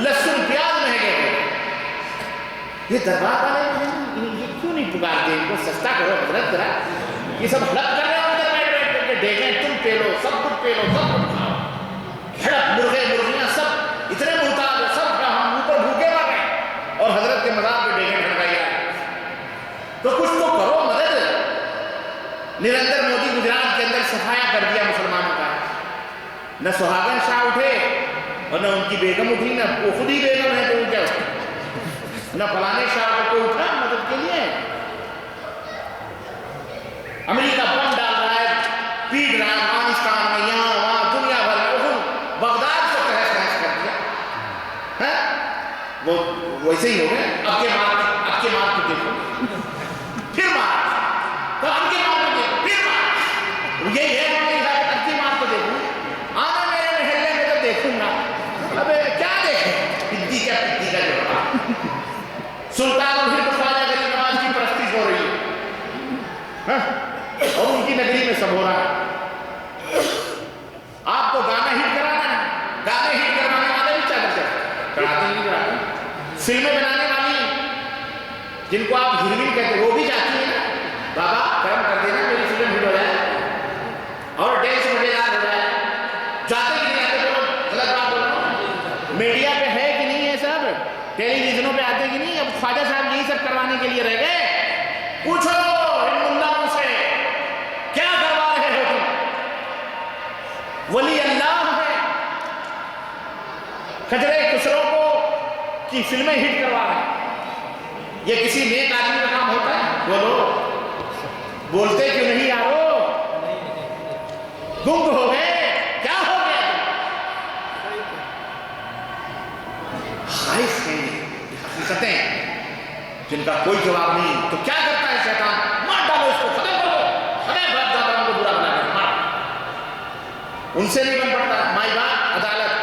لہسن پیاز مہنگے ہو. یہ دربار والے یہ کیوں نہیں پکارتے ان کو سستا کرو حضرت ذرا. یہ سب حلق کر رہے ہو اندر بیٹھ کر کے, ڈیگیں تم پہ لو, سب کچھ پہ لو, سب کچھ کھاؤ. ہڑپ مرغے مرغیاں سب اتنے محتاج ہو, سب ہم اوپر بھوکے مر گئے اور حضرت کے مزار پہ ڈیگیں کھڑکائی آئے. تو کچھ تو کرو مدد. نرندر مودی گجرات کے اندر صفایا کر دیا مسلمانوں کا. نہ سہاگن شاہ اٹھے اور نہ ان کی بیگم اٹھی, نہ وہ خود ہی بیگم ہے تو کیا اٹھے, نہ فلانے شاہ کو کوئی اٹھا مدد کے لیے. امریکہ بم ڈال رہا ہے, پیٹ رہا ہے افغانستان میں, یہاں وہاں دنیا بھر میں. بغداد کو تہس نہس کر دیا. وہ ویسے ہی ہو گئے. اب کے مار کو دیکھو, پھر مار, تو اب کے مار کو دیکھو, پھر مار. یہی ہے اب کے مار کو دیکھوں, آنا میرے محلے میں تو دیکھوں گا. اب کیا دیکھیں, پدی کا جو رہا. سلطان الہند خواجہ غریب نواز کی پرستش ہو رہی ہے اور ان کی نگری میں سب ہو رہا ہے. آپ کو گانا ہٹ کرانا ہے, گانے ہٹ کروانے والے بھی چاہتے چڑھاتے نہیں چڑھاتے. فلمیں بنانے والی جن کو آپ ہیروئن کہتے وہ بھی چاہتی ہیں نا, بابا کرم کر دینا میری فلم ہٹ ہو جائے اور ڈینس مزیدار ہو جائے. چاہتے کہ نہیں آتے, بولو غلط بات بول رہا ہوں. میڈیا پہ ہے کہ نہیں ہے سب, ٹیلی ویژنوں پہ آتے کہ نہیں. اب خواجہ صاحب یہی سب کروانے کے لیے رہ گئے. پوچھو ان ملاؤں سے کیا کروا رہے ہو تم. ولی اللہ ہے, کھجرے کسروں کو کی فلمیں ہٹ کروا رہے ہیں. یہ کسی نیک آدمی کا کام ہوتا ہے؟ بولو, بولتے کیوں نہیں یارو, گنگ ہو گئے, کیا ہو گیا تم؟ خائف ہیں حقیقتیں جن کا کوئی جواب نہیں. تو کیا کرتا ہے شیطان, مار ڈالو اس کو, ختم کرو. ان سے نہیں بن پڑتا. مائی باپ عدالت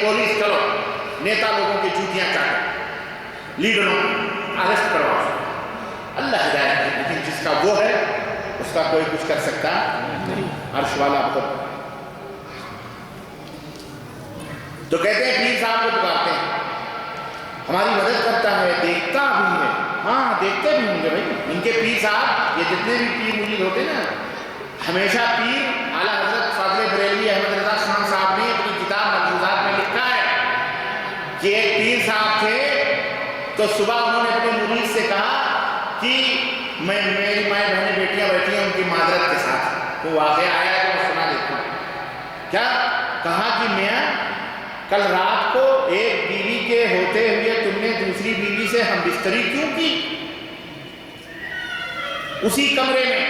پولیس چلو نیتا لوگوں کی جوتیاں چاٹو لیڈروں اریسٹ کرواؤ. اللہ ہدایت ہے لیکن جس کا وہ ہے اس کا کوئی کچھ کر سکتا نہیں. عرش والا خود. تو کہتے ہیں پیر صاحب کو پکارتے ہیں ہماری مدد کرتا ہے دیکھتا بھی ہے. ہاں دیکھتے بھی ہوں گے بھائی ان کے پیر صاحب. یہ جتنے بھی پیر مرید ہوتے ہیں نا ہمیشہ پیر اعلیٰ حضرت فاضل بریلوی احمد رضا خان صاحب نے اپنی کتاب ملفوظات میں لکھا ہے کہ ایک پیر صاحب تھے تو صبح انہوں نے اپنے مرید سے کہا کہ میری مائیں بہنیں بیٹیاں بیٹھی ہیں ان کی معذرت کے ساتھ. تو واقعہ آیا ہے تو میں سنا دیتا ہوں. کیا کہا کہ میاں کل رات کو ایک بیوی کے ہوتے ہوئے تم نے دوسری بیوی سے ہم بستری کیوں کی اسی کمرے میں؟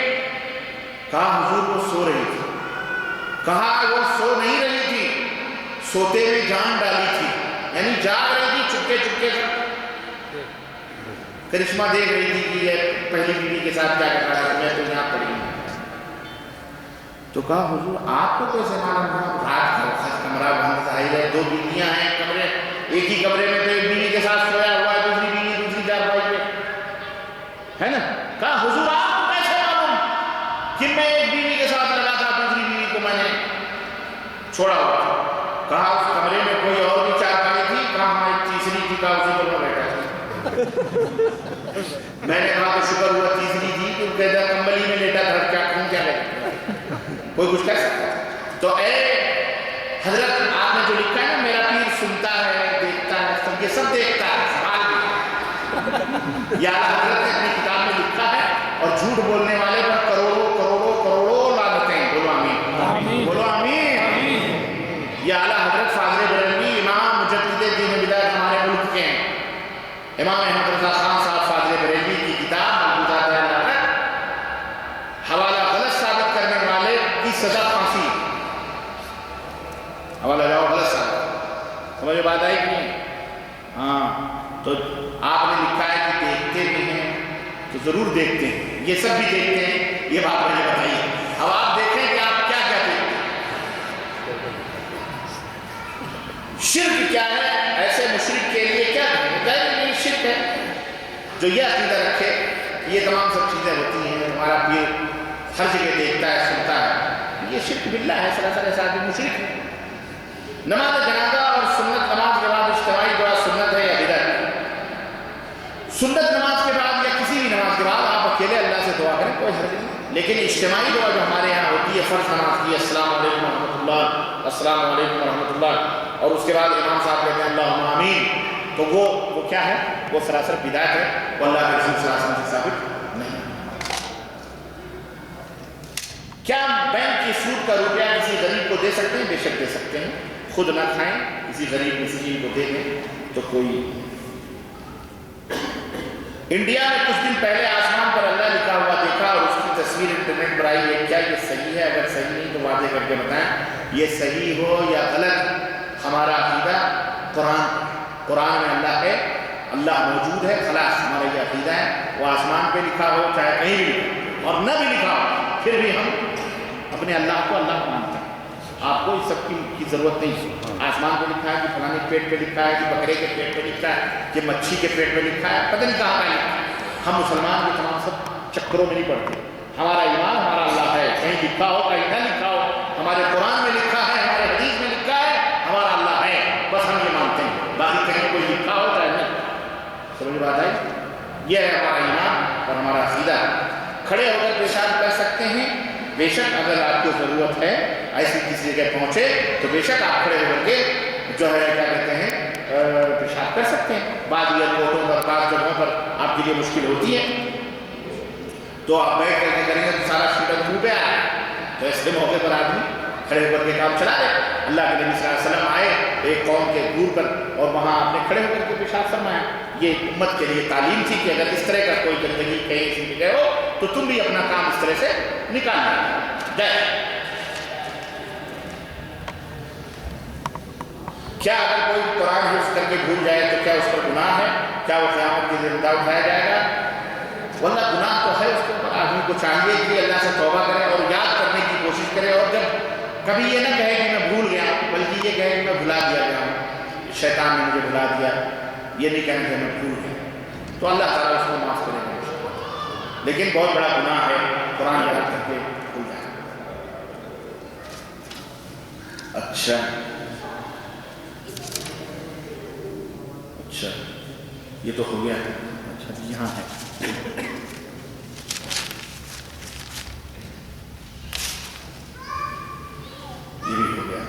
کہا حضور وہ سو رہی تھی. کہا وہ سو نہیں رہی تھی سوتے ہوئے جان ڈالی تھی یعنی جاگ رہی تھی چپکے چپکے سے کرشمہ دیکھ رہی تھی کہ یہ پہلی بیوی کے ساتھ کیا کر رہا ہے میں تو یہاں پڑی ہوں. تو کہا حضور آپ کو کیسے معلوم ہوا؟ رات کا وقت کمرہ بند ظاہر ہے دو بیویاں ہیں کمرے ایک ہی کمرے میں تو ایک بیوی کے ساتھ سویا ہوا ہے دوسری بیوی دوسری چارپائی پہ ہے نا. کہا حضور آپ کو کیسے معلوم کہ میں ایک بیوی کے ساتھ لگا تھا دوسری بیوی کو میں نے چھوڑا ہوا تھا؟ کہا اس کمرے میں کوئی اور بھی چارپائی تھی؟ کہا ہاں ایک تیسری تھی. کہا اسی پر میں بیٹھا تھا. میں نے کہا تو شکر ہوا تیسری تھی کہ کہتا کمبلی میں لیٹا تھا کیا کہوں کیا لگتا کوئی کچھ کہہ سکتا ہے. تو اے حضرت آپ نے جو لکھا ہے نا میرا پیر سنتا ہے دیکھتا ہے سب یہ سب دیکھتا ہے سوال بھی یا حضرت نے اپنی کتاب میں لکھا ہے. اور جھوٹ بولنے والے پر کروڑوں کروڑوں کروڑوں لعنتیں. بولو آمین بولو آمین. یہ اعلیٰ حضرت فاضل بریلوی امام مجدد دین بدعت ہمارے ملک کے ہیں. امام احمد رضا خان صاحب فاضل بریلوی کی کتاب ملفوظات عدالت حوالہ غلط ثابت کرنے والے کی سزا پھانسی. حوالہ جاؤ غلط ثابت. سمجھ بات آئی کہ نہیں؟ ہاں تو آپ نے لکھا ہے کہ دیکھتے بھی ہیں تو ضرور دیکھتے ہیں یہ سب بھی دیکھتے ہیں. یہ بات مجھے بتائیے اب آپ دیکھیں کہ آپ کیا کیا دیکھتے ہیں. شرک کیا ہے؟ ایسے مشرک کے لیے کیا ہے؟ شرک ہے جو یہ عقیدہ رکھے یہ تمام سب چیزیں ہوتی ہیں ہمارا پیر ہر جگہ دیکھتا ہے سنتا ہے. یہ شرک باللہ ہے. سراسر ایسا آدمی مشرک ہے. نماز جنازہ اور سنت نماز کے بعد اجتماعی دعا سنت ہے یا بدعت؟ سنت نماز کے بعد یا کسی بھی نماز کے بعد آپ اکیلے اللہ سے دعا کریں کوئی حرج نہیں. لیکن اجتماعی دعا جو ہمارے یہاں ہوتی ہے فرض نماز کی السلام علیکم ورحمۃ اللہ السلام علیکم ورحمۃ اللہ اور اس کے بعد امام صاحب کہتے ہیں اللہم آمین تو وہ کیا ہے؟ وہ سراسر بدعت ہے. وہ اللہ کے رسول صلی اللہ علیہ وسلم سے ثابت نہیں. کیا بینک کی سود کا روپیہ کسی غریب کو دے سکتے ہیں؟ بے شک دے سکتے ہیں. خود نہ کھائیں کسی غریب مسکین کو دے دیں تو کوئی. انڈیا میں کچھ دن پہلے آسمان پر اللہ لکھا ہوا دیکھا اور اس کی تصویر انٹرنیٹ پر آئی ہے. کیا یہ صحیح ہے؟ اگر صحیح نہیں تو واضح کر کے بتائیں یہ صحیح ہو یا غلط. ہمارا عقیدہ قرآن میں اللہ ہے اللہ موجود ہے خلاص ہمارا یہ عقیدہ ہے. وہ آسمان پہ لکھا ہو چاہے کہیں بھی لکھا اور نہ بھی لکھا ہو پھر بھی ہم اپنے اللہ کو مانتے ہیں. آپ کو اس سب کی ضرورت نہیں. آسمان پہ لکھا ہے کہ فلانے پیٹ پہ لکھا ہے کہ بکرے کے پیٹ پہ لکھا ہے کہ مچھی کے پیٹ پہ لکھا ہے پتہ نہیں کہاں پہ لکھا ہے. ہم مسلمان کے تمام سب چکروں میں نہیں پڑتے. ہمارا ایمان ہمارا اللہ ہے. کہیں لکھا ہو کہیں نہ لکھا ہو ہمارے قرآن میں لکھا ہے ہمارے حدیث میں لکھا ہے ہمارا اللہ ہے بس ہم یہ مانتے ہیں. باقی کہیں کوئی لکھا ہو چاہے نہیں. سمجھ بات آئی؟ یہ ہے ہمارا ایمان اور ہمارا عقیدہ. کھڑے ہو کر پیشاب کر سکتے ہیں بے شک. اگر آپ کو ضرورت ہے ایسی کسی جگہ پہنچے تو بے شک آپ کھڑے ہو کر کے جو ہے کیا کہتے ہیں پیشاب کر سکتے ہیں. بعض ایئرپورٹوں پر بعض جگہوں پر آپ کے لیے مشکل ہوتی ہے تو آپ بیٹھ کر کے کریں گے تو سارا شیٹر منہ پہ آئے تو ایسے موقع پر آدمی کھڑے ہو کر کے کام چلا لے. اللہ کے نبی صلی اللہ علیہ وسلم آئے ایک قوم کے دور پر اور وہاں آپ نے کھڑے ہو کر کے پیشاب فرمایا. یہ امت کے لیے تعلیم تھی کہ اگر اس طرح کا کوئی گندگی کہیں کسی جگہ ہو تو تم بھی اپنا کام اس طرح سے نکال لیں. کیا اگر کوئی قرآن حفظ کر کے بھول جائے تو کیا اس پر گناہ ہے؟ کیا وہ قیامت کی زندہ اٹھایا جائے گا؟ واللہ گناہ تو ہے اس کے اوپر. آدمی کو چاہیے کہ اللہ سے توبہ کرے اور یاد کرنے کی کوشش کرے اور جب کبھی یہ نہ کہے کہ میں بھول گیا ہوں، بلکہ یہ کہے کہ میں بھلا دیا گیا ہوں، شیطان نے مجھے بھلا دیا، یہ نہیں کہنا کہ میں بھول گیا، تو اللہ تعالیٰ اس کو معاف کرے گا۔ لیکن بہت بڑا گناہ ہے قرآن یاد کر کے بھول جانا۔ اچھا یہ تو ہو گیا، اچھا یہاں ہے، یہ بھی ہو گیا۔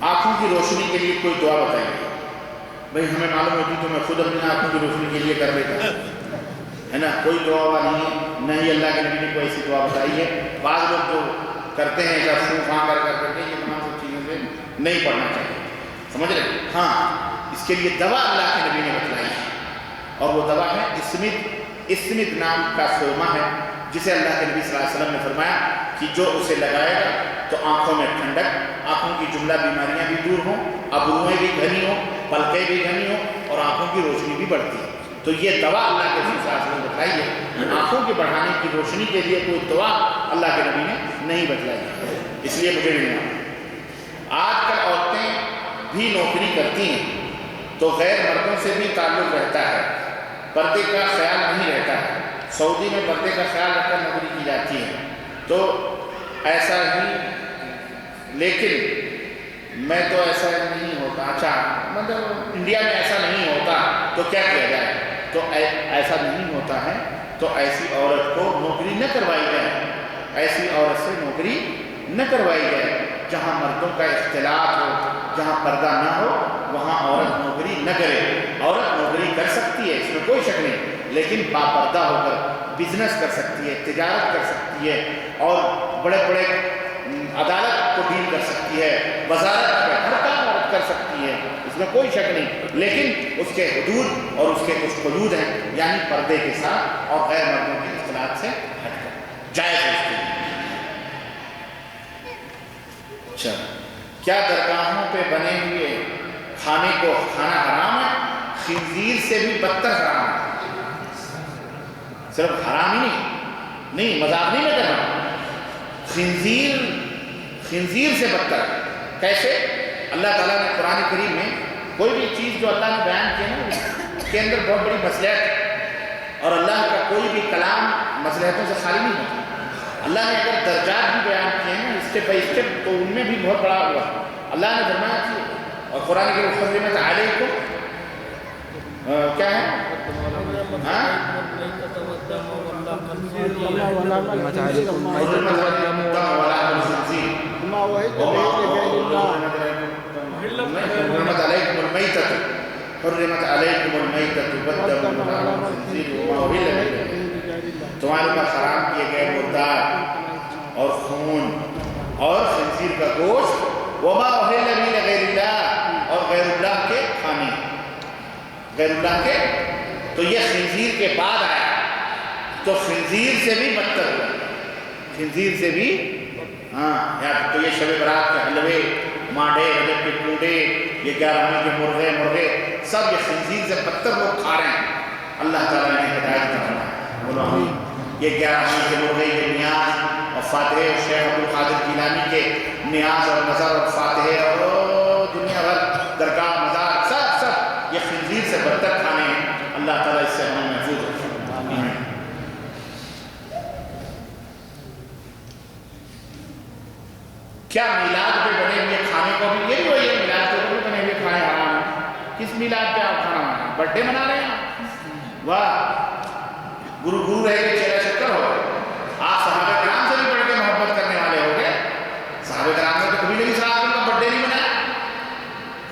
آنکھوں کی روشنی کے لیے کوئی دعا بتائیے۔ بھئی ہمیں معلوم ہوتی تو میں خود اپنی آنکھوں کی روشنی کے لیے کر لیتا ہے نا، کوئی دعا نہیں ہے، نہ ہی اللہ کے نبی نے کوئی ایسی دعا بتائی ہے۔ بعض لوگ جو کرتے ہیں جب فون کھا کر کے یہ تمام سب چیزوں سے نہیں پڑھنا چاہیے، سمجھ رہے؟ ہاں اس کے لیے دوا اللہ کے نبی نے بتلائی ہے، اور وہ دوا ہے اسمد نام کا سرما ہے، جسے اللہ کے نبی صلی اللہ علیہ وسلم نے فرمایا کہ جو اسے لگائے گا تو آنکھوں میں ٹھنڈک، آنکھوں کی جملہ بیماریاں بھی دور ہوں، ابرویں بھی گھنی ہوں، پلکیں بھی گھنی ہوں، اور آنکھوں کی روشنی بھی بڑھتی ہے۔ تو یہ دوا اللہ کے نبی صلی اللہ علیہ وسلم نے بتلائی ہے، آنکھوں کے بڑھانے کی روشنی کے لیے کوئی دوا اللہ کے نبی نے نہیں بتلائی ہے، اس لیے مجھے نہیں معلوم۔ آج کل عورتیں بھی نوکری کرتی ہیں تو غیر مردوں سے بھی تعلق رہتا ہے، پردے کا خیال نہیں رہتا ہے۔ سعودی میں پردے کا خیال رکھ کر نوکری کی جاتی ہے، تو ایسا ہی، لیکن میں تو ایسا نہیں ہوتا، اچھا مطلب انڈیا میں ایسا نہیں ہوتا تو کیا کیا جائے؟ تو ایسا نہیں ہوتا ہے تو ایسی عورت کو نوکری نہ کروائی جائے، ایسی عورت سے نوکری نہ کروائی جائے۔ جہاں مردوں کا اختلاط ہو، جہاں پردہ نہ ہو، وہاں عورت نوکری نہ کرے۔ عورت نوکری کر سکتی ہے، اس میں کوئی شک نہیں، لیکن باپردہ ہو کر بزنس کر سکتی ہے، تجارت کر سکتی ہے، اور بڑے بڑے عدالت کو ڈیل کر سکتی ہے، وزارت کا ہر کام عورت کر سکتی ہے، اس میں کوئی شک نہیں، لیکن اس کے حدود اور اس کے کچھ حدود ہیں، یعنی پردے کے ساتھ اور غیر مردوں کے اختلاط سے ہٹ کر جائز ہے اس کے لیے۔ اچھا کیا درگاہوں پہ بنے ہوئے کھانے کو کھانا حرام ہے؟ خنزیر سے بھی بدتر حرام ہے، صرف حرام ہی نہیں، مذاق نہیں میں کر رہا ہوں، خنزیر سے بدتر۔ کیسے؟ اللہ تعالیٰ نے قرآن کریم میں کوئی بھی چیز جو اللہ نے بیان کی نا، اس کے اندر بہت بڑی مصلحت، اور اللہ کا کوئی بھی کلام مصلحتوں سے خالی نہیں ہوتا۔ اللہ نے اگر درجات بھی بیان کیے ہیں اسٹیپ بائی اسٹیپ، تو ان میں بھی بہت بڑا ہوا۔ اللہ نے فرمایا کہ، اور قرآن کے حرمت علیکم کیا ہے؟ حرمت علیکم المیتۃ، حرمت علیکم المیتۃ والدم ولحم الخنزیر وما أهل به، تمہارے پر حرام کیے گئے مردار اور خون اور خنزیر کا گوشت، وما أهل به لغیر اللہ، اور غیر اللہ کے کھانے، غیر اللہ کے۔ تو یہ خنزیر کے بعد آیا، تو خنزیر سے بھی بدتر ہوا، خنزیر سے بھی، ہاں یار، تو یہ شب برات کے حلوے، مانڈے، رجب کے ٹوڈے، یہ 11ویں کے مرغے سب یہ خنزیر سے بدتر لوگ کھا رہے ہیں۔ اللہ تعالیٰ نے ہدایت کرنا ہے، بولو آمین۔ یہ 11ویں کے مرغے، یہ نیاز اور فاتحے، شیخ عبدالقادر جیلانی کے نیاز اور نظر اور فاتحے اور دنیا بھر درگاہ مزار سب یہ خنزیر سے بدتر کھانے ہیں۔ اللہ تعالیٰ اس سے ہمیں محفوظ رکھے، آمین۔ کیا میلاد پہ بنے ہوئے کھانے کو بھی، یہ بھی وہی ہے، میلاد پہ بھی بنے ہوئے کھانے حرام ہیں؟ کس میلاد پہ آپ کھانا بنا، برتھ ڈے منا رہے ہیں؟ واہ، گرو رہ کے چہرہ شکر ہو گئے۔ آپ صحابہ کرام سے بھی بڑھ کے محبت کرنے والے ہو گئے۔ صحابہ کرام نے تو کبھی نبی صلی اللہ علیہ وسلم کا برتھ ڈے نہیں منایا،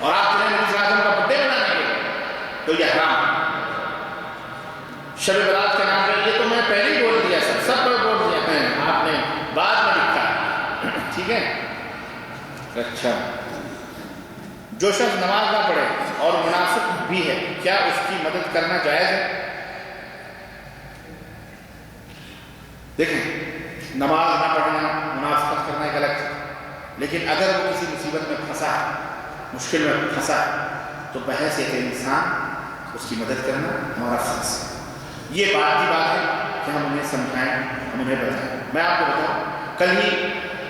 اور آپ چلے نبی صلی اللہ علیہ وسلم کا برتھ ڈے منانے کے، تو یہ حرام ہے۔ شب برات کے نام پہ، یہ تو میں پہلے ہی بول دیا، سب کو بول دیا ہے، آپ نے بعد میں لکھا، ٹھیک ہے؟ اچھا، جو شخص نماز نہ پڑھے اور منافق بھی ہے، کیا اس کی مدد کرنا جائز ہے؟ دیکھیں، نماز نہ پڑھنا، منافقت کرنا ایک الگ چیز، لیکن اگر وہ کسی مصیبت میں پھنسا ہے، مشکل میں پھنسا ہے، تو بحیثیت انسان اس کی مدد کرنا ہمارا فرض ہے۔ یہ بات کی بات ہے کہ ہم انہیں سمجھائیں، ہم انہیں بتائیں۔ میں آپ کو بتاؤں، کل ہی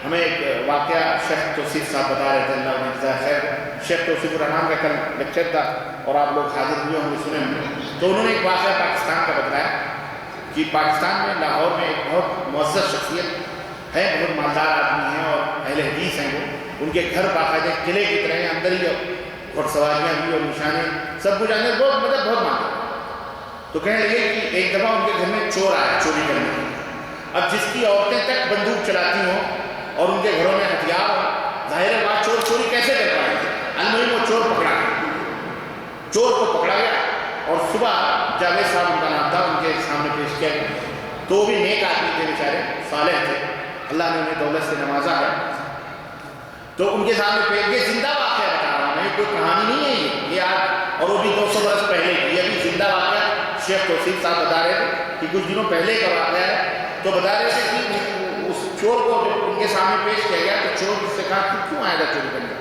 ہمیں ایک واقعہ شیخ توصیف صاحب بتا رہے تھے، اللہ انہیں جزائے خیر، شیخ توصیف الرحمان کا کل لیکچر تھا اور آپ لوگ حاضر ہوئے ہوں گے سنے ہوں گے، تو انہوں نے ایک واقعہ پاکستان کا بتایا کہ پاکستان میں لاہور میں ایک بہت معزز شخصیت ہے، بہت مالدار آدمی ہیں اور اہل حدیث ہیں، وہ ان کے گھر باقاعدہ قلعے کی طرح ہیں، اندر ہی اور سواریاں بھی اور نشانے سب کچھ اندر، بہت بہت مالدار۔ تو کہنے لگے کہ ایک دفعہ ان کے گھر میں چور آیا چوری کرنے کے لیے، اب جس کی عورتیں تک بندوق چلاتی ہوں اور ان کے گھروں میں ہتھیار ہو، ظاہر ہے بات چور چوری کیسے کر پائیں گے، المہم وہ چور پکڑا گیا، چور کو پکڑا گیا اور صبح جاوید صاحب ان کا نام تھا، ان کے سامنے پیش کیا گیا، تو وہ بھی نیک آدمی تھے بیچارے، صالح تھے، اللہ نے انہیں دولت سے نوازا ہے، تو ان کے سامنے پیش یہ زندہ واقعہ بتا رہا ہوں، یہ کوئی کہانی نہیں ہے یہ آج، اور وہ بھی 200 برس پہلے کی، یہ بھی زندہ واقعہ شیخ توصیف صاحب بتا رہے تھے کہ کچھ دنوں پہلے کا واقعہ ہے، تو بتا رہے تھے کہ اس چور کو جب ان کے سامنے پیش کیا گیا تو چور اس سے کہا کہ کیوں آیا تھا چوری کرنے،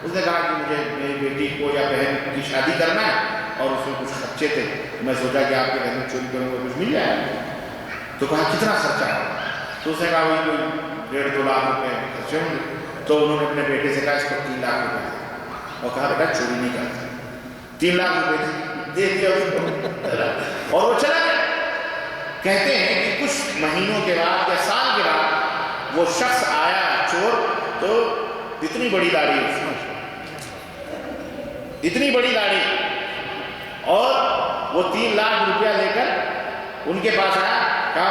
اس نے کہا کہ مجھے میری بیٹی کو یا بہن کی شادی کرنا ہے اور اس میں کچھ خرچے تھے، میں سوچا کہ آپ کے گھر میں چوری کروں گا کچھ مل جائے گا، تو کہا کتنا خرچہ ہے، تو اس نے کہا وہی کوئی 1.5-2 لاکھ روپے خرچے ہوں گے، تو انہوں نے اپنے بیٹے سے کہا اس کو 3 لاکھ روپے دے، اور کہا بیٹا چوری نہیں کرتا، 3 لاکھ روپے دے دیا اس کو اور وہ چلا گیا۔ کہتے ہیں کہ کچھ مہینوں کے بعد یا سال کے بعد وہ شخص آیا چور، تو اتنی بڑی داڑھی اس میں، اتنی بڑی داڑھی، اور وہ 3 لاکھ روپیہ لے کر ان کے پاس آیا، کہا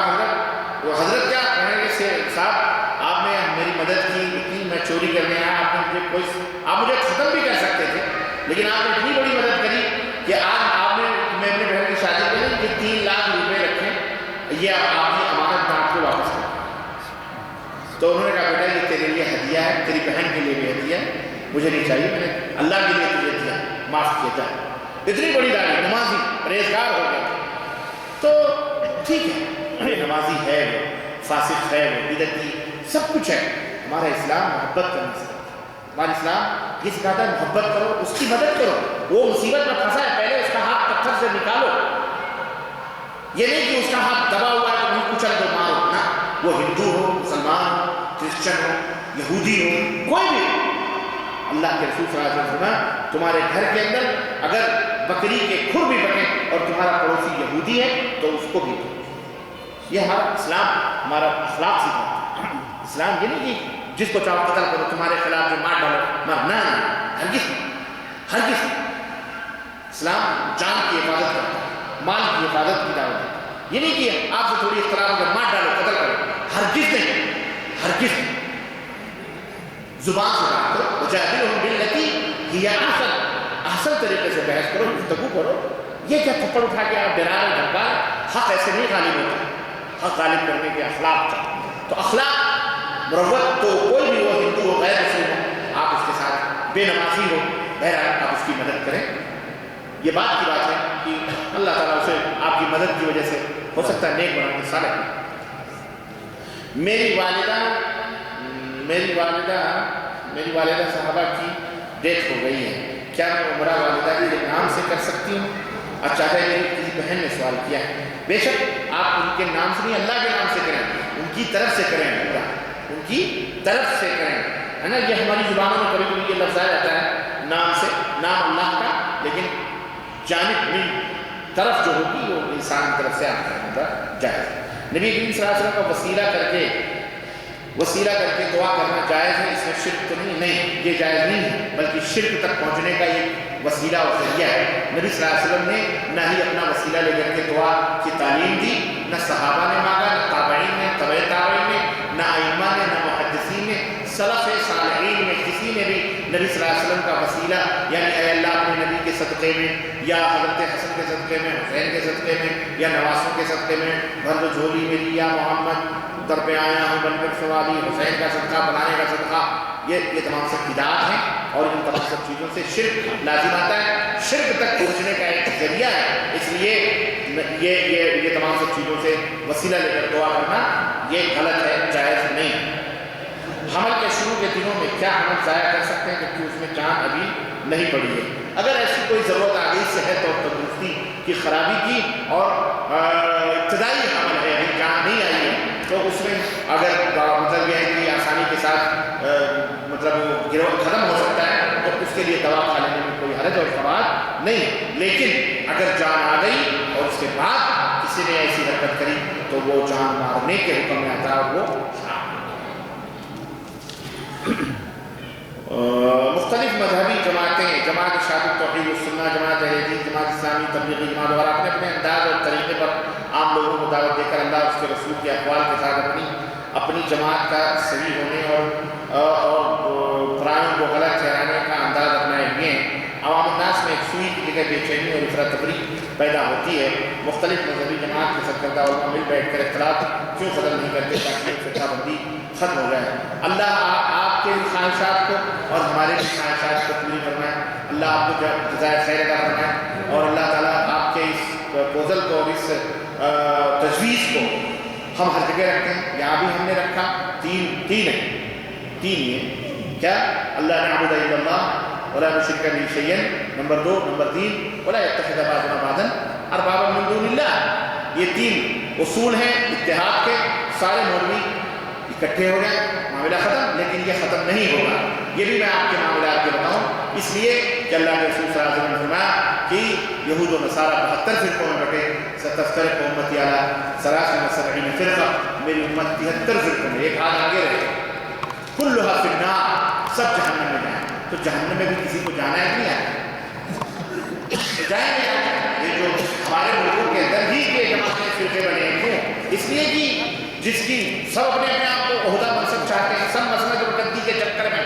حضرت کیا کہنے کہ صاحب آپ نے میری مدد کی، میں چوری کرنے آیا، آپ نے مجھے آپ مجھے ختم بھی کر سکتے تھے، لیکن آپ نے اتنی بڑی مدد کری کہ آج آپ نے میں اپنے بہن کی شادی کری، یہ 3 لاکھ روپے رکھیں، یہ آپ کی امانت میں آپ کو واپس کریں۔ تو انہوں نے کہا بیٹا یہ تیرے لیے ہدیہ ہے، تیری بہن کے لیے بھی ہدیہ ہے، مجھے نہیں چاہیے، میں نے اللہ کے لیے تجھے دیا، معاف کیا جائے۔ اتنی بڑی داڑھی، نمازی پرہیزگار ہو گیا، تو ٹھیک ہے نمازی ہے وہ، فاسق ہے وہ، بدعتی سب کچھ ہے، ہمارا اسلام محبت کرنے سے، ہمارا اسلام یہ سکھاتا ہے محبت کرو، اس کی مدد کرو، وہ مصیبت میں پھنسا ہے پہلے اس کا ہاتھ پتھر سے نکالو، یہ نہیں کہ اس کا ہاتھ دبا ہوا ہے تو نہیں کچل دو مارو، نہ، وہ ہندو ہو، مسلمان ہو، کرسچن ہو، یہودی ہو، کوئی بھی، اللہ کے رسول صلی اللہ علیہ وسلم تمہارے گھر کے اندر اگر بکری کے کھر بھی بنے اور تمہارا پڑوسی یہودی ہے تو اس کو بھی دو، یہ ہمارا اسلام ہمارا اخلاق سکھاتا ہے۔ اسلام یہ نہیں کہ جس کو چاہو قتل کرو، تمہارے خلاف جو مار ڈالو مار، نہ، ہرگز اسلام جان کی حفاظت کرتا ہے، مال کی حفاظت کی دعوت دیتا ہے، یہ نہیں کہ آپ سے تھوڑی اختلاف اگر مار ڈالو قتل کرو، ہرگز نہیں، زبان سے بات کرو، وجادلہم باللتی ہی احسن طریقے سے بحث کرو، گفتگو کرو، یہ کیا تھپڑ اٹھا کے آپ ڈرا رہے دھمکا رہے، حق ایسے نہیں غالب ہوتا، حق غالب کرنے کے اخلاق چاہیے، تو اخلاق مروت تو کوئی بھی ہو، ہندو ہو، غیر مسلم ہو، آپ اس کے ساتھ بے نمازی ہو، بہرحال آپ اس کی مدد کریں، یہ بات کی بات ہے کہ اللہ تعالیٰ اسے آپ کی مدد کی وجہ سے ہو سکتا ہے نیک بنا کے صالح۔ میری والدہ صاحبہ کی ڈیتھ ہو گئی ہے، کیا میں عمرہ والدہ کے نام سے کر سکتی ہوں؟ اچھا ہے، میری کسی بہن نے سوال کیا ہے، بے شک آپ ان کے نام سے نہیں اللہ کے نام سے کریں، ان کی طرف سے کریں عمرہ، ان کی طرف سے کریں، ہے نا، یہ ہماری زبانوں میں کبھی کبھی یہ لفظ آ جاتا ہے نام سے، نام اللہ کا، لیکن جانب من طرف جو ہوگی وہ انسان کی طرف سے آپ کا جائز ہے۔ نبی کریم صلی اللہ علیہ وسلم کا وسیلہ کر کے دعا کرنا جائز ہے، اس میں شرک تو نہیں، یہ جائز نہیں ہے، بلکہ شرک تک پہنچنے کا یہ وسیلہ اور ذریعہ ہے۔ نبی صلی اللہ علیہ وسلم نے نہ ہی اپنا وسیلہ لے کر کے دعا کی تعلیم دی، نہ صحابہ نے مانگا، نہ تابعین نے، تبع تابعین نے، نہ ائمہ نے، نہ محدثین نے، سلف صالحین میں کسی نے بھی نبی صلی اللہ علیہ وسلم کا وسیلہ یعنی اے اللہ اپنے نبی کے صدقے میں یا حضرت حسن کے صدقے میں، حسین کے صدقے میں یا نواسوں کے صدقے میں بھر دو جھولی میری یا محمد در پہ آیا ہوں بن کر سوالی، حسین کا صدقہ بنانے کا صدقہ، یہ تمام سب بدعات ہیں اور ان تمام سب چیزوں سے شرک لازم آتا ہے، شرک تک پہنچنے کا ایک ذریعہ ہے، اس لیے یہ تمام سب چیزوں سے وسیلہ لے کر دعا کرنا یہ غلط ہے، جائز نہیں۔ حمل کے شروع کے دنوں میں کیا حمل ضائع کر سکتے ہیں جبکہ اس میں جان ابھی نہیں پڑی ہے؟ اگر ایسی کوئی ضرورت آ گئی صحت اور تندرستی کی خرابی کی اور ابتدائی حمل ہے، ابھی جان نہیں آئی ہے، تو اس میں اگر مطلب یہ ہے ختم ہو سکتا ہے تو اس کے لیے دوا کھا لینے میں کوئی حرج اور فوات نہیں. لیکن اگر جان آ گئی اور اس کے بعد کسی نے ایسی حرکت کری تو وہ جان مارنے کے حکم میں آتا ہے اور وہ مختلف مذہبی جماعتیں، جماعت اشاعت توحید والسنہ، جماعت اہل حدیث، جماعت اسلامی تبلیغی جماعت وغیرہ اپنے اپنے انداز اور طریقے پر عام لوگوں کو دعوت دے کر اللہ اور اس کے رسول کے اقوال کے ساتھ اپنی جماعت کا صحیح ہونے اور پرانوں کو غلط ٹھہرانے کا انداز اپنائے ہوئے ہیں. عوام الناس میں ایک سوئی کی جگہ بے چینی اور افراتفری پیدا ہوتی ہے. مختلف مذہبی جماعت کے سرکردہ علماء مل بیٹھ کر اختلاف کیوں ختم نہیں کرتے تاکہ فتنہ بندی ختم ہو جائے. اللہ آپ کے خواہشات کو اور ہمارے بھی خواہشات کو پوری فرمائے. اللہ آپ کو جزائے خیر عطا فرمائے اور اللہ تعالیٰ آپ کے اس پروپوزل کو اور اس تجویز کو ہم ہر جگہ رکھتے ہیں. یہاں بھی ہم نے رکھا تین یہ کیا اللہ نعبد الا اللہ ولا نشرک به شیئا، نمبر 2، نمبر 3 ولا يتخذ بعضنا بعضا اربابا من دون اللہ. یہ 3 اصول ہیں اتحاد کے. سارے مولوی اکٹھے ہو گئے، معاملہ ختم. لیکن یہ ختم نہیں ہوگا. یہ بھی میں آپ کے معاملات کے بتاؤں اس لیے کہ اللہ کے رسول صلی اللہ علیہ وسلم نے فرمایا کہ یہود و نصارہ 72 فرقوں میں بٹے، ستفترق امتی علی 73 فرقہ، میری امت 73 فرقوں میں. ایک ہاتھ آگے رہے، کلھا فی النار، سب جہنم میں جائیں. تو جہنم میں بھی کسی کو جانا ہے کہ نہیں آنا؟ جائیں گے. یہ جو ہمارے ملکوں کے اندر ہی کے جماعتیں فرقے بنے ہیں، کیوں؟ اس لیے کہ جس کی سب اپنے آپ کو عہدہ منصب چاہتے ہیں، سب مسئلہ گدی کے چکر میں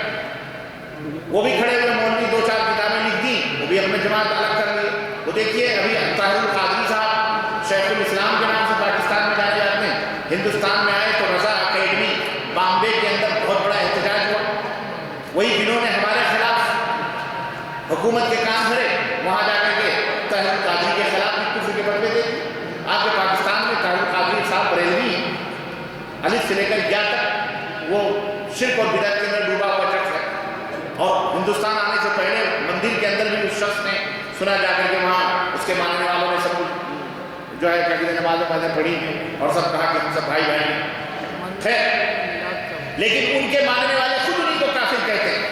وہ بھی کھڑے ہوئے. مولوی 2-4 کتابیں لکھ دی، وہ بھی اپنے جماعت الگ کر لی. وہ دیکھیے ابھی طاہر القادری صاحب شیخ الاسلام کے نام سے پاکستان میں جانے جاتے ہیں. ہندوستان میں آئے تو رضا اکیڈمی بامبے کے اندر بہت بڑا احتجاج ہوا. وہی جنہوں نے ہمارے خلاف حکومت کے کام دھرے، وہاں جا کر کے طاہر القادری کے خلاف بھی کفر کے فتوے دے دیے. آپ کے پاکستان میں طاہر القادری صاحب بریلوی ہیں، الف سے لے کر یا تک وہ شرک اور بدعت کے اندر ڈوبا ہوا شخص ہے. اور ہندوستان آنے سے پہلے مندر کے اندر بھی اس شخص نے سنا جا کر کے وہاں اس کے ماننے والوں نے سب جو ہے کیا کہتے ہیں نمازیں پڑھی ہیں اور سب کہا کہ ہم سب بھائی بھائی ہیں. خیر، لیکن ان کے ماننے والے خود انہیں کو کافر کہتے ہیں.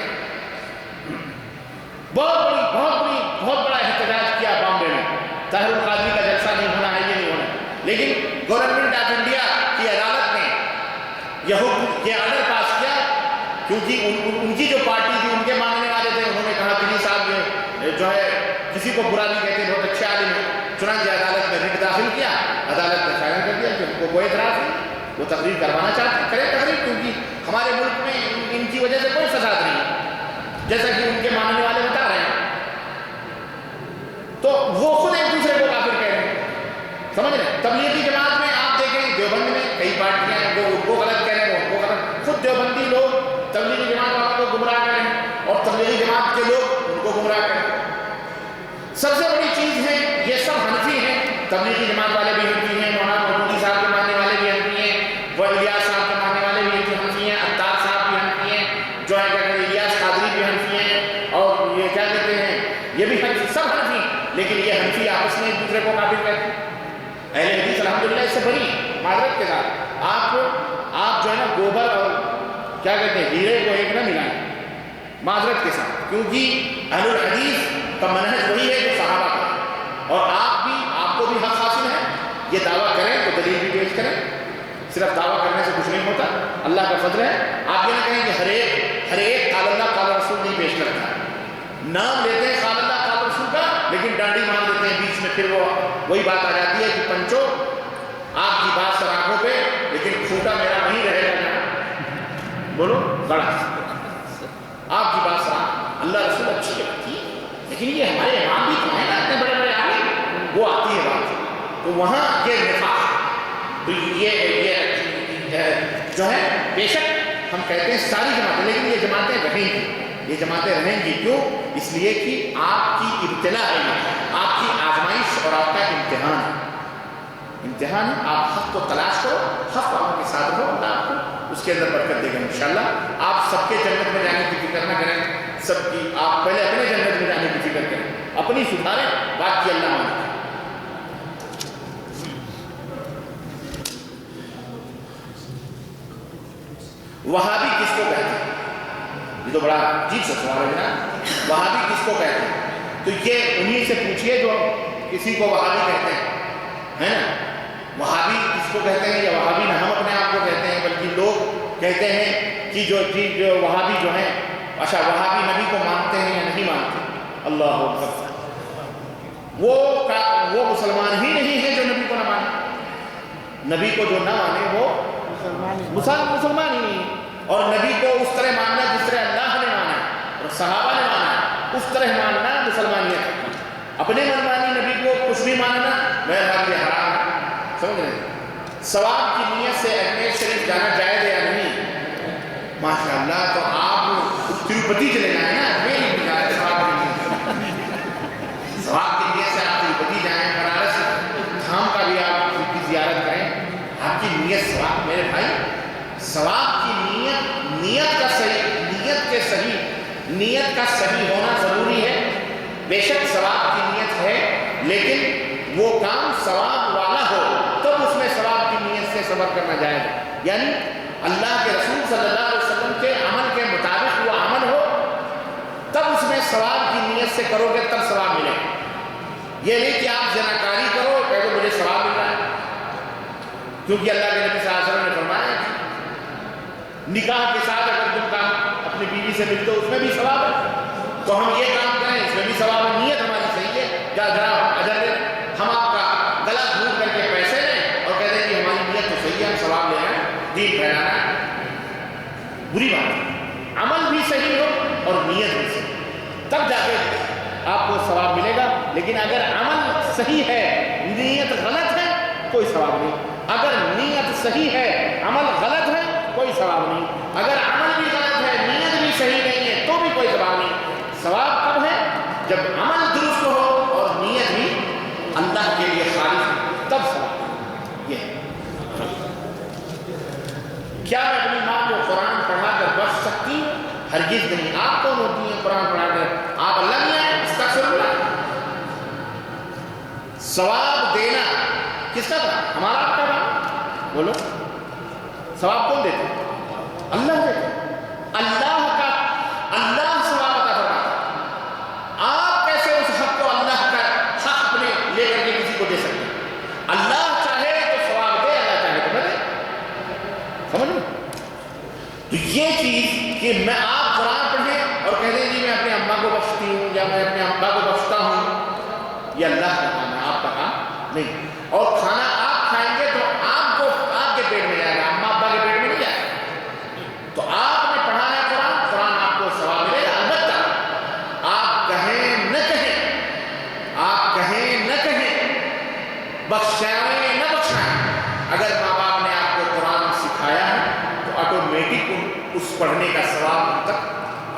بہت بڑا احتجاج کیا بامبے میں. طاہر القادری کا جلسہ نہیں ہونا ہے، یہ نہیں ہونا. لیکن گورنمنٹ آف انڈیا کی عدالت نے یہ آرڈر پاس کیا کیونکہ ان کی جو پارٹی تھی، ان کے ماننے والے تھے. انہوں نے کہا کہ صاحب جو ہے کسی کو برا نہیں کہتے، بہت اچھے عالم ہیں. چنانچہ عدالت میں رٹ داخل کیا، عدالت نے فائنل کر دیا کہ ان کو کوئی اعتراض نہیں. وہ تقریر کروانا چاہتے ہیں، کریں تقریر، کیونکہ ہمارے ملک میں ان کی وجہ سے کوئی فساد نہیں ہے، جیسا کہ ان کے ماننے والے بتا رہے ہیں. تو وہ خود ایک دوسرے کو کافر کہہ رہے ہیں. سمجھ رہے ہیں؟ تبلیغی جماعت میں آپ دیکھیں دیوبند میں کئی پارٹیاں ہیں، وہ ان کو غلط کہہ رہے ہیں، وہ ان کو غلط. خود دیوبندی لوگ تبلیغی جماعت والوں کو گمراہ کر رہے ہیں اور تبلیغی جماعت کے لوگ ان کو گمراہ کر رہے ہیں. سب سے بڑی چیز ہے یہ سب حنفی ہیں. تبلیغی جماعت والے بھی حنفی ہیں، مولانا مودودی صاحب کے ماننے والے بھی حنفی ہیں، وہ الیاس صاحب کے ماننے والے بھی حنفی ہیں، عطار صاحب بھی حنفی ہیں، جو ہے کیا کہتے ہیں الیاس قادری بھی حنفی ہیں، اور یہ کیا کہتے ہیں یہ بھی حنفی، سب حنفی ہیں. لیکن یہ حنفی آپس میں ایک دوسرے کو کافر کہتے ہیں. اہل حدیث الحمدللہ اس سے بری معذرت کے ساتھ. آپ جو ہے نا گوبر اور کیا کہتے ہیں ہیرے کو ایک نہ ملائیں معذرت کے ساتھ، کیونکہ اہل الحدیث کا منہج وہی ہے جو صحابہ کا. اور آپ کو بھی حق حاصل ہے. یہ دعویٰ کریں تو دلیل بھی پیش کریں. صرف دعویٰ کرنے سے کچھ نہیں ہوتا، اللہ کا فضل ہے. آپ یہ نہ کہیں کہ ہر ایک قال اللہ قال رسول نہیں پیش کرتا ہے. نام لیتے ہیں قال اللہ قال رسول کا، لیکن ڈانڈی مار دیتے ہیں بیچ میں. پھر وہی بات آ جاتی ہے کہ پنچو آپ کی بات سر آنکھوں پہ، لیکن کھوٹا میرا وہیں رہے گا. بولو بڑا آپ کی بات سر اللہ رسول اچھی بات کی، لیکن یہ ہمارے امام بھی تو ہیں نا اتنے بڑے بڑے عالم، وہ آتی ہے بات. تو وہاں یہ نفاق، تو یہ جو ہے بے شک ہم کہتے ہیں ساری جماعتیں، لیکن یہ جماعتیں رہیں گی. یہ جماعتیں رہیں گی کیوں؟ اس لیے کہ آپ کی ابتلا ہے، آپ کی آزمائش اور آپ کا امتحان ہے. امتحان ہے. آپ حق کو تلاش کرو، حق والوں کے ساتھ رہو، اللہ آپ کو اس کے اندر برکت دے گا انشاءاللہ. آپ سب کے جنت میں جانے کی فکر نہ کریں، سب کی آپ پہلے اپنے جنت میں جانے کی فکر کریں، اپنی سدھاریں، بات کی اللہ مانے. وہابی کس کو کہتے ہیں؟ یہ تو بڑا عجیب سا سوال ہے نا، وہابی کس کو کہتے ہیں؟ تو یہ انہی سے پوچھئے جو کسی کو وہابی کہتے ہیں، ہے نا؟ وہابی کس کو کہتے ہیں؟ یا وہابی نہ ہم اپنے آپ کو کہتے ہیں، بلکہ لوگ کہتے ہیں کہ جو وہابی جو ہیں، اچھا وہابی نبی کو مانتے ہیں یا نہیں مانتے؟ اللہ اکبر! وہ مسلمان ہی نہیں ہے جو نبی کو نہ مانے۔ نبی کو جو نہ مانے وہ مسلمان ہی نہیں ہے۔ اور نبی کو اس طرح ماننا جس طرح اللہ نے مانا اور صحابہ نے مانا، اس طرح ماننا مسلمانیت ہے۔ اپنے منمانی نبی کو کچھ بھی ماننا میرے یہ حرام ہے، سمجھ رہے ہیں؟ ثواب کی نیت سے اجمیر شریف جانا جائز ہے یا نہیں؟ ماشاءاللہ، تو آپ تروپتی چلے جائیں نا، اجمیر نہیں جائے ثواب کی نیت سے۔ ثواب کی نیت سے آپ تروپتی جائیں، بنارس دھام کا بھی آپ کی زیارت کریں، آپ کی نیت ثواب۔ میرے بھائی، ثواب کی نیت کا صحیح ہونا ضروری ہے۔ بے شک ثواب کی نیت ہے، لیکن وہ کام ثواب والا ہو تب اس میں ثواب کی نیت سے صبر کرنا جائے گا۔ یعنی اللہ کے رسول صلی اللہ علیہ وسلم کے عمل کے مطابق وہ عمل ہو، تب اس میں ثواب کی نیت سے کرو گے تب ثواب ملے گا۔ یہ نہیں کہ آپ زناکاری کرو کہہ دو مجھے ثواب مل رہا ہے، کیونکہ اللہ کے نبی صلی اللہ علیہ وسلم نے فرمایا کہ نکاح کے ساتھ اگر تم کام اپنی بیوی سے ملتے ہو اس میں بھی ثواب ہے، تو ہم یہ کام کریں اس میں بھی ثواب ہے۔ نیت ہماری صحیح ہے، جناب اجر دیں، ہم آپ کا گلا گھونٹ کر کے پیسے لیں اور کہہ دیں کہ ہماری نیت تو صحیح ہے، ہم ثواب لے رہے ہیں، دین پھیلانا ہے، بری بات ہے۔ عمل بھی صحیح ہو اور نیت بھی صحیح، تب جا کے آپ کو ثواب ملے گا۔ لیکن اگر عمل صحیح ہے نیت غلط ہے کوئی ثواب نہیں۔ اگر نیت صحیح ہے عمل غلط ہے کوئی ثواب نہیں۔ اگر عمل بھی غلط ہے نیت بھی صحیح نہیں ہے تو بھی کوئی ثواب نہیں۔ ثواب کب ہے؟ جب عمل درست ہو اور نیت بھی اللہ کے لیے خالص ہو، تب ثواب۔ یہ کیا میں اپنی ماں کو قرآن پڑھا کر بچ سکتی ہوں؟ ہرگز نہیں۔ آپ کون ہوتی ہیں قرآن پڑھا کر؟ آپ اللہ نہیں ہیں، استغفر اللہ۔ ثواب دینا کس کا تھا؟ ہمارا آپ کا تھا؟ بولو، ثواب کون دیتے؟ اللہ دیتے۔ اللہ ثواب عطا فرماتا ہے۔ آپ کیسے اس حق کو، اللہ کا حق اپنے لے کر کے کسی کو دے سکتے ہیں؟ اللہ چاہے تو ثواب دے، اللہ چاہے تو نہ دے۔ سمجھ لو؟ تو یہ چیز کہ میں آپ قرآن پڑھیں اور کہہ دیں جی میں اپنے اماں کو بخشتی ہوں یا میں اپنے ابا کو بخشتا ہوں، یہ اللہ کا کام ہے، آپ کا کام نہیں۔ اور کھانا آپ کھائیں گے تو آپ کو آپ کے پیٹ میں جائے گا، اماں ابا کے پیٹ میں نہیں جائے گا۔ تو آپ نے پڑھا ہے قرآن آپ کو ثواب ملے گا۔ البتہ آپ کہیں نہ کہیں، بخشائیں نہ بخشائیں، اگر ماں باپ نے آپ کو قرآن سکھایا ہے تو آٹومیٹک اس پڑھنے کا ثواب تک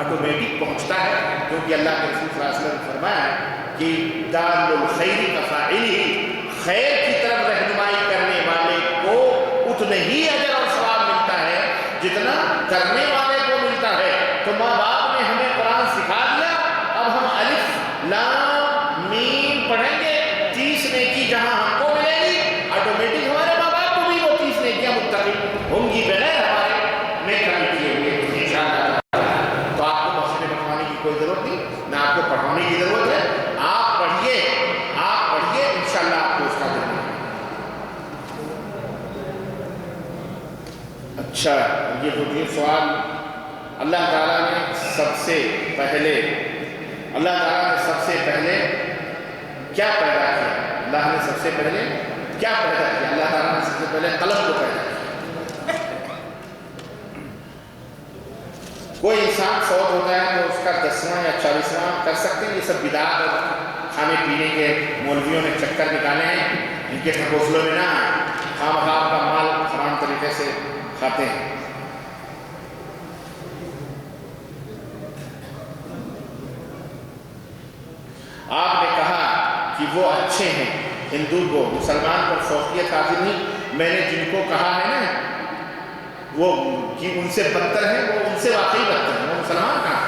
آٹومیٹک پہنچتا ہے، کیونکہ اللہ کے رسول صلی اللہ علیہ وسلم نے فرمایا ہے کہ دال الخیر کفاعلہ، خیر کی طرف رہنمائی کرنے والے کو اتنا ہی اجر اور ثواب ملتا ہے جتنا کرنے والے کو ملتا ہے۔ تو ماں باپ نے ہمیں قرآن سکھا دیا، اب ہم الف لام میم پڑھیں گے، 30 نیکی جہاں ہم کو ملے گی، آٹومیٹک ہمارے ماں باپ کو بھی وہ 30 نیکیاں متقب ہوں گی بغیر ہمارے نیک کام کیے ہوئے انشاءاللہ۔ تو آپ کو بخشنے بخشوانے کی کوئی ضرورت نہیں، نہ آپ کو پڑھانے کی ضرورت ہے۔ آپ پڑھیے انشاءاللہ آپ کو اس کا دن۔ اچھا، یہ تو یہ سوال اللہ تعالیٰ نے سب سے پہلے کیا پیدا کیا؟ اللہ نے سب سے پہلے کیا پیدا کیا؟ اللہ تعالیٰ نے سب سے پہلے قلم کو پیدا کیا۔ کوئی انسان فوت ہوتا ہے تو اس کا 10واں یا 40واں کر سکتے ہیں؟ یہ سب بدعت اور کھانے پینے کے مولویوں نے چکر نکالے ہیں، ان کے گھوسلوں میں نہ خواہ کا مال حرام طریقے سے کھاتے ہیں۔ آپ نے کہا کہ وہ اچھے ہیں، ہندو کو مسلمان پر فوقیت حاصل نہیں۔ میں نے جن کو کہا ہے نا وہ کہ ان سے بدتر ہے، وہ ان سے واقعی بدتر ہے۔ وہ مسلمان کہاں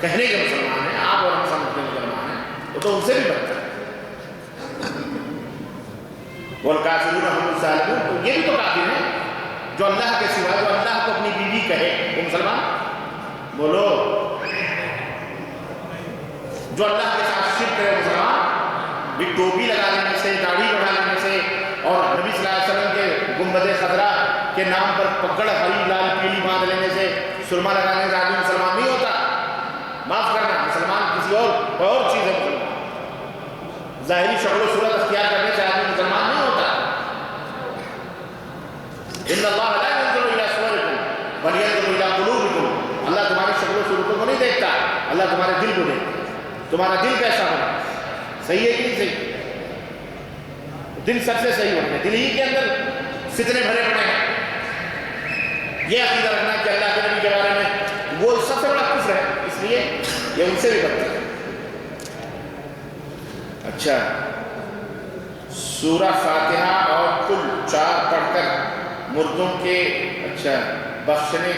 کہنے کے مسلمان ہیں، آپ اور ہم سمجھنے کے مسلمان ہیں، وہ تو ان سے بھی بدتر ہے۔ والکافرون هم الظالمون، تو یہ بھی تو کافر ہیں جو اللہ کے سوا، جو اللہ کو اپنی بیوی کہے وہ مسلمان۔ بولو جو اللہ کے ساتھ شرک کرے مسلمان بھی ٹوپی لگا لینے سے، داڑھی بڑھا لینے سے، اور نبی صلی اللہ علیہ وسلم کے گنبد خضرا کے نام پر پکڑ ہری لال پیلی باندھ لینے سے، سرما لگانے سے آدمی مسلمان نہیں ہوتا. معاف کرنا، مسلمان کسی اور چیز ہے. مسلمان ظاہری شکل و صورت اختیار کرنے سے آدمی مسلمان نہیں ہوتا. ان اللہ لا ينظر الى صورکم بل ينظر الى قلوبکم. اللہ تمہاری شکل و صورتوں کو نہیں دیکھتا، اللہ تمہارے دل کو دیکھتا. تمہارا دل کیسا ہونا، صحیح ہے کہ نہیں صحیح؟ دل سب سے صحیح ہونا ہے. دل ہی کے اندر فتنے بھرے پڑے ہیں. یہ عقیدہ رکھنا کہ اللہ کے نبی کے بارے میں وہ سب سے بڑا کفر ہے، اس لیے یہ ان سے بھی بدتر ہے. اچھا، سورہ فاتحہ اور کل 4 پڑھ کر مردوں کے بخشنے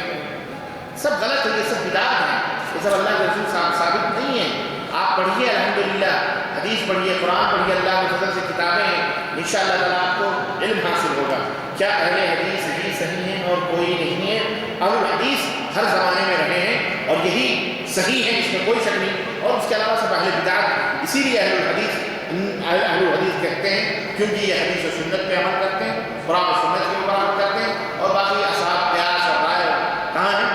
سب غلط ہے، یہ سب بدعت ہیں، یہ سب اللہ کے رسول ثابت نہیں ہے. آپ پڑھیے الحمدللہ، حدیث پڑھیے، قرآن پڑھیے، اللہ کے فضل سے کتابیں ہیں، انشاءاللہ تعالیٰ آپ کو علم حاصل ہوگا. کیا اہل حدیث ہی صحیح ہیں اور کوئی نہیں ہے؟ اہل حدیث ہر زمانے میں رہے ہیں اور یہی صحیح ہے، اس میں کوئی شک نہیں. اور اس کے علاوہ سب اہل بدعت. اسی لیے اہل حدیث کہتے ہیں کیونکہ یہ حدیث و سنت پہ عمل کرتے ہیں، قرآن و سنت کے اوپر عمل کرتے ہیں، اور باقی اصحاب قیاس اور رائے کہاں ہیں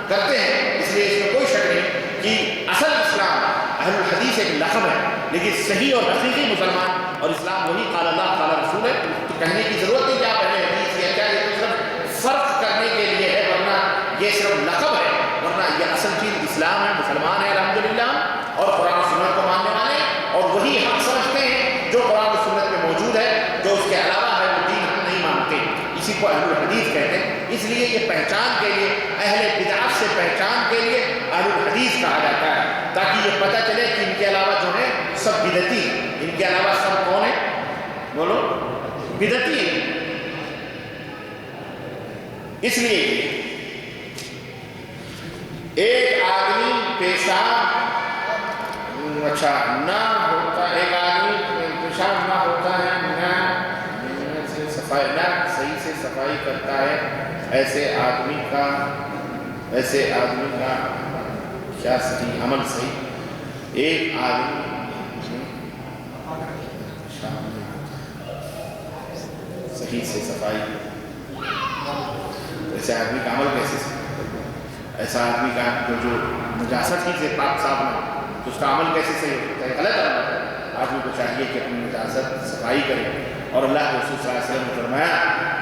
کرتے ہیں. اس لیے اس میں کوئی شک نہیں کہ اصل اسلام اہل الحدیث ایک لقب ہے، لیکن صحیح اور حقیقی مسلمان اور اسلام وہی قال اللہ قال رسول ہے. تو کہنے کی ضرورت نہیں کہ آپ اہل حدیث یا کیا، یہ صرف فرق کرنے کے لیے ہے، ورنہ یہ صرف لقب ہے، ورنہ یہ اصل چیز اسلام ہے. مسلمان ہے الحمدللہ، اور قرآن و سنت کو ماننے والے، اور وہی حق سمجھتے ہیں جو قرآن و سنت میں موجود ہے. جو اس کے علاوہ ہے وہ دین ہم نہیں مانتے. اسی کو اہل الحدیث کہتے ہیں. اس لیے یہ پہچان کے لیے، اہل بدعت سے پہچان کے لیے اہل الحدیث کہا جاتا ہے، تاکہ یہ پتہ چلے کہ ان کے علاوہ جو ہے سب بدعتی ہیں. ان کے علاوہ سب کون ہیں؟ بولو، بدعتی ہیں. اس لیے ایک آدمی پیشاب نہ ہوتا، ایک آدمی پیشاب نہ ہوتا ہے، نہ صحیح سے صفائی کرتا ہے، ایسے آدمی کا کیا صحیح عمل صحیح؟ ایک آدمی صحیح سے صفائی، ایسے آدمی کا عمل کیسے صحیح؟ ایسا آدمی کا جو نجاست ہی سے پاک صاف نہ، تو اس کا عمل کیسے صحیح ہوتا ہے؟ غلط عمل ہے. آدمی کو چاہیے کہ اپنی نجاست صفائی کرے. اور اللہ کے رسول صلی اللہ علیہ وسلم نے فرمایا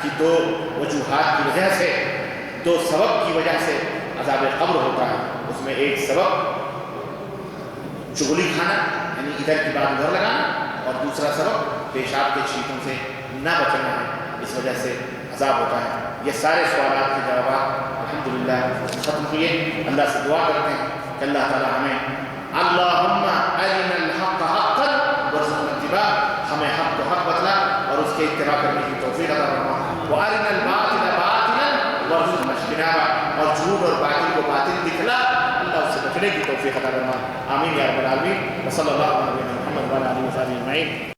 کہ 2 وجوہات کی وجہ سے، 2 سبب کی وجہ سے عذاب قبر ہوتا ہے. اس میں ایک سبب چغلی کھانا، یعنی ادھر کی بات ادھر لگانا، اور دوسرا سبب پیشاب کے چھینٹوں سے نہ بچنا ہے، اس وجہ سے عذاب ہوتا ہے. یہ سارے سوالات کے جوابات الحمدللہ ختم ہوئے. اللہ سے دعا کرتے ہیں کہ اللہ تعالیٰ ہمیں اللہم ارنا الحق حقا وارزقنا اتباع، ہمیں حق کو حق بتلا اور اس کے اتباع کرنے کی توفیق عطا فرما. وارنا الباطل باطلا وارزقنا اجتنابا، اور جھوٹ اور باطل کو باطل دکھلا، اللہ اس سے بچنے کی توفیق عطا فرما. آمین یا رب العالمین. وصلی اللہ علیہ محمد وعلی آلہ وصحبہ اجمعین.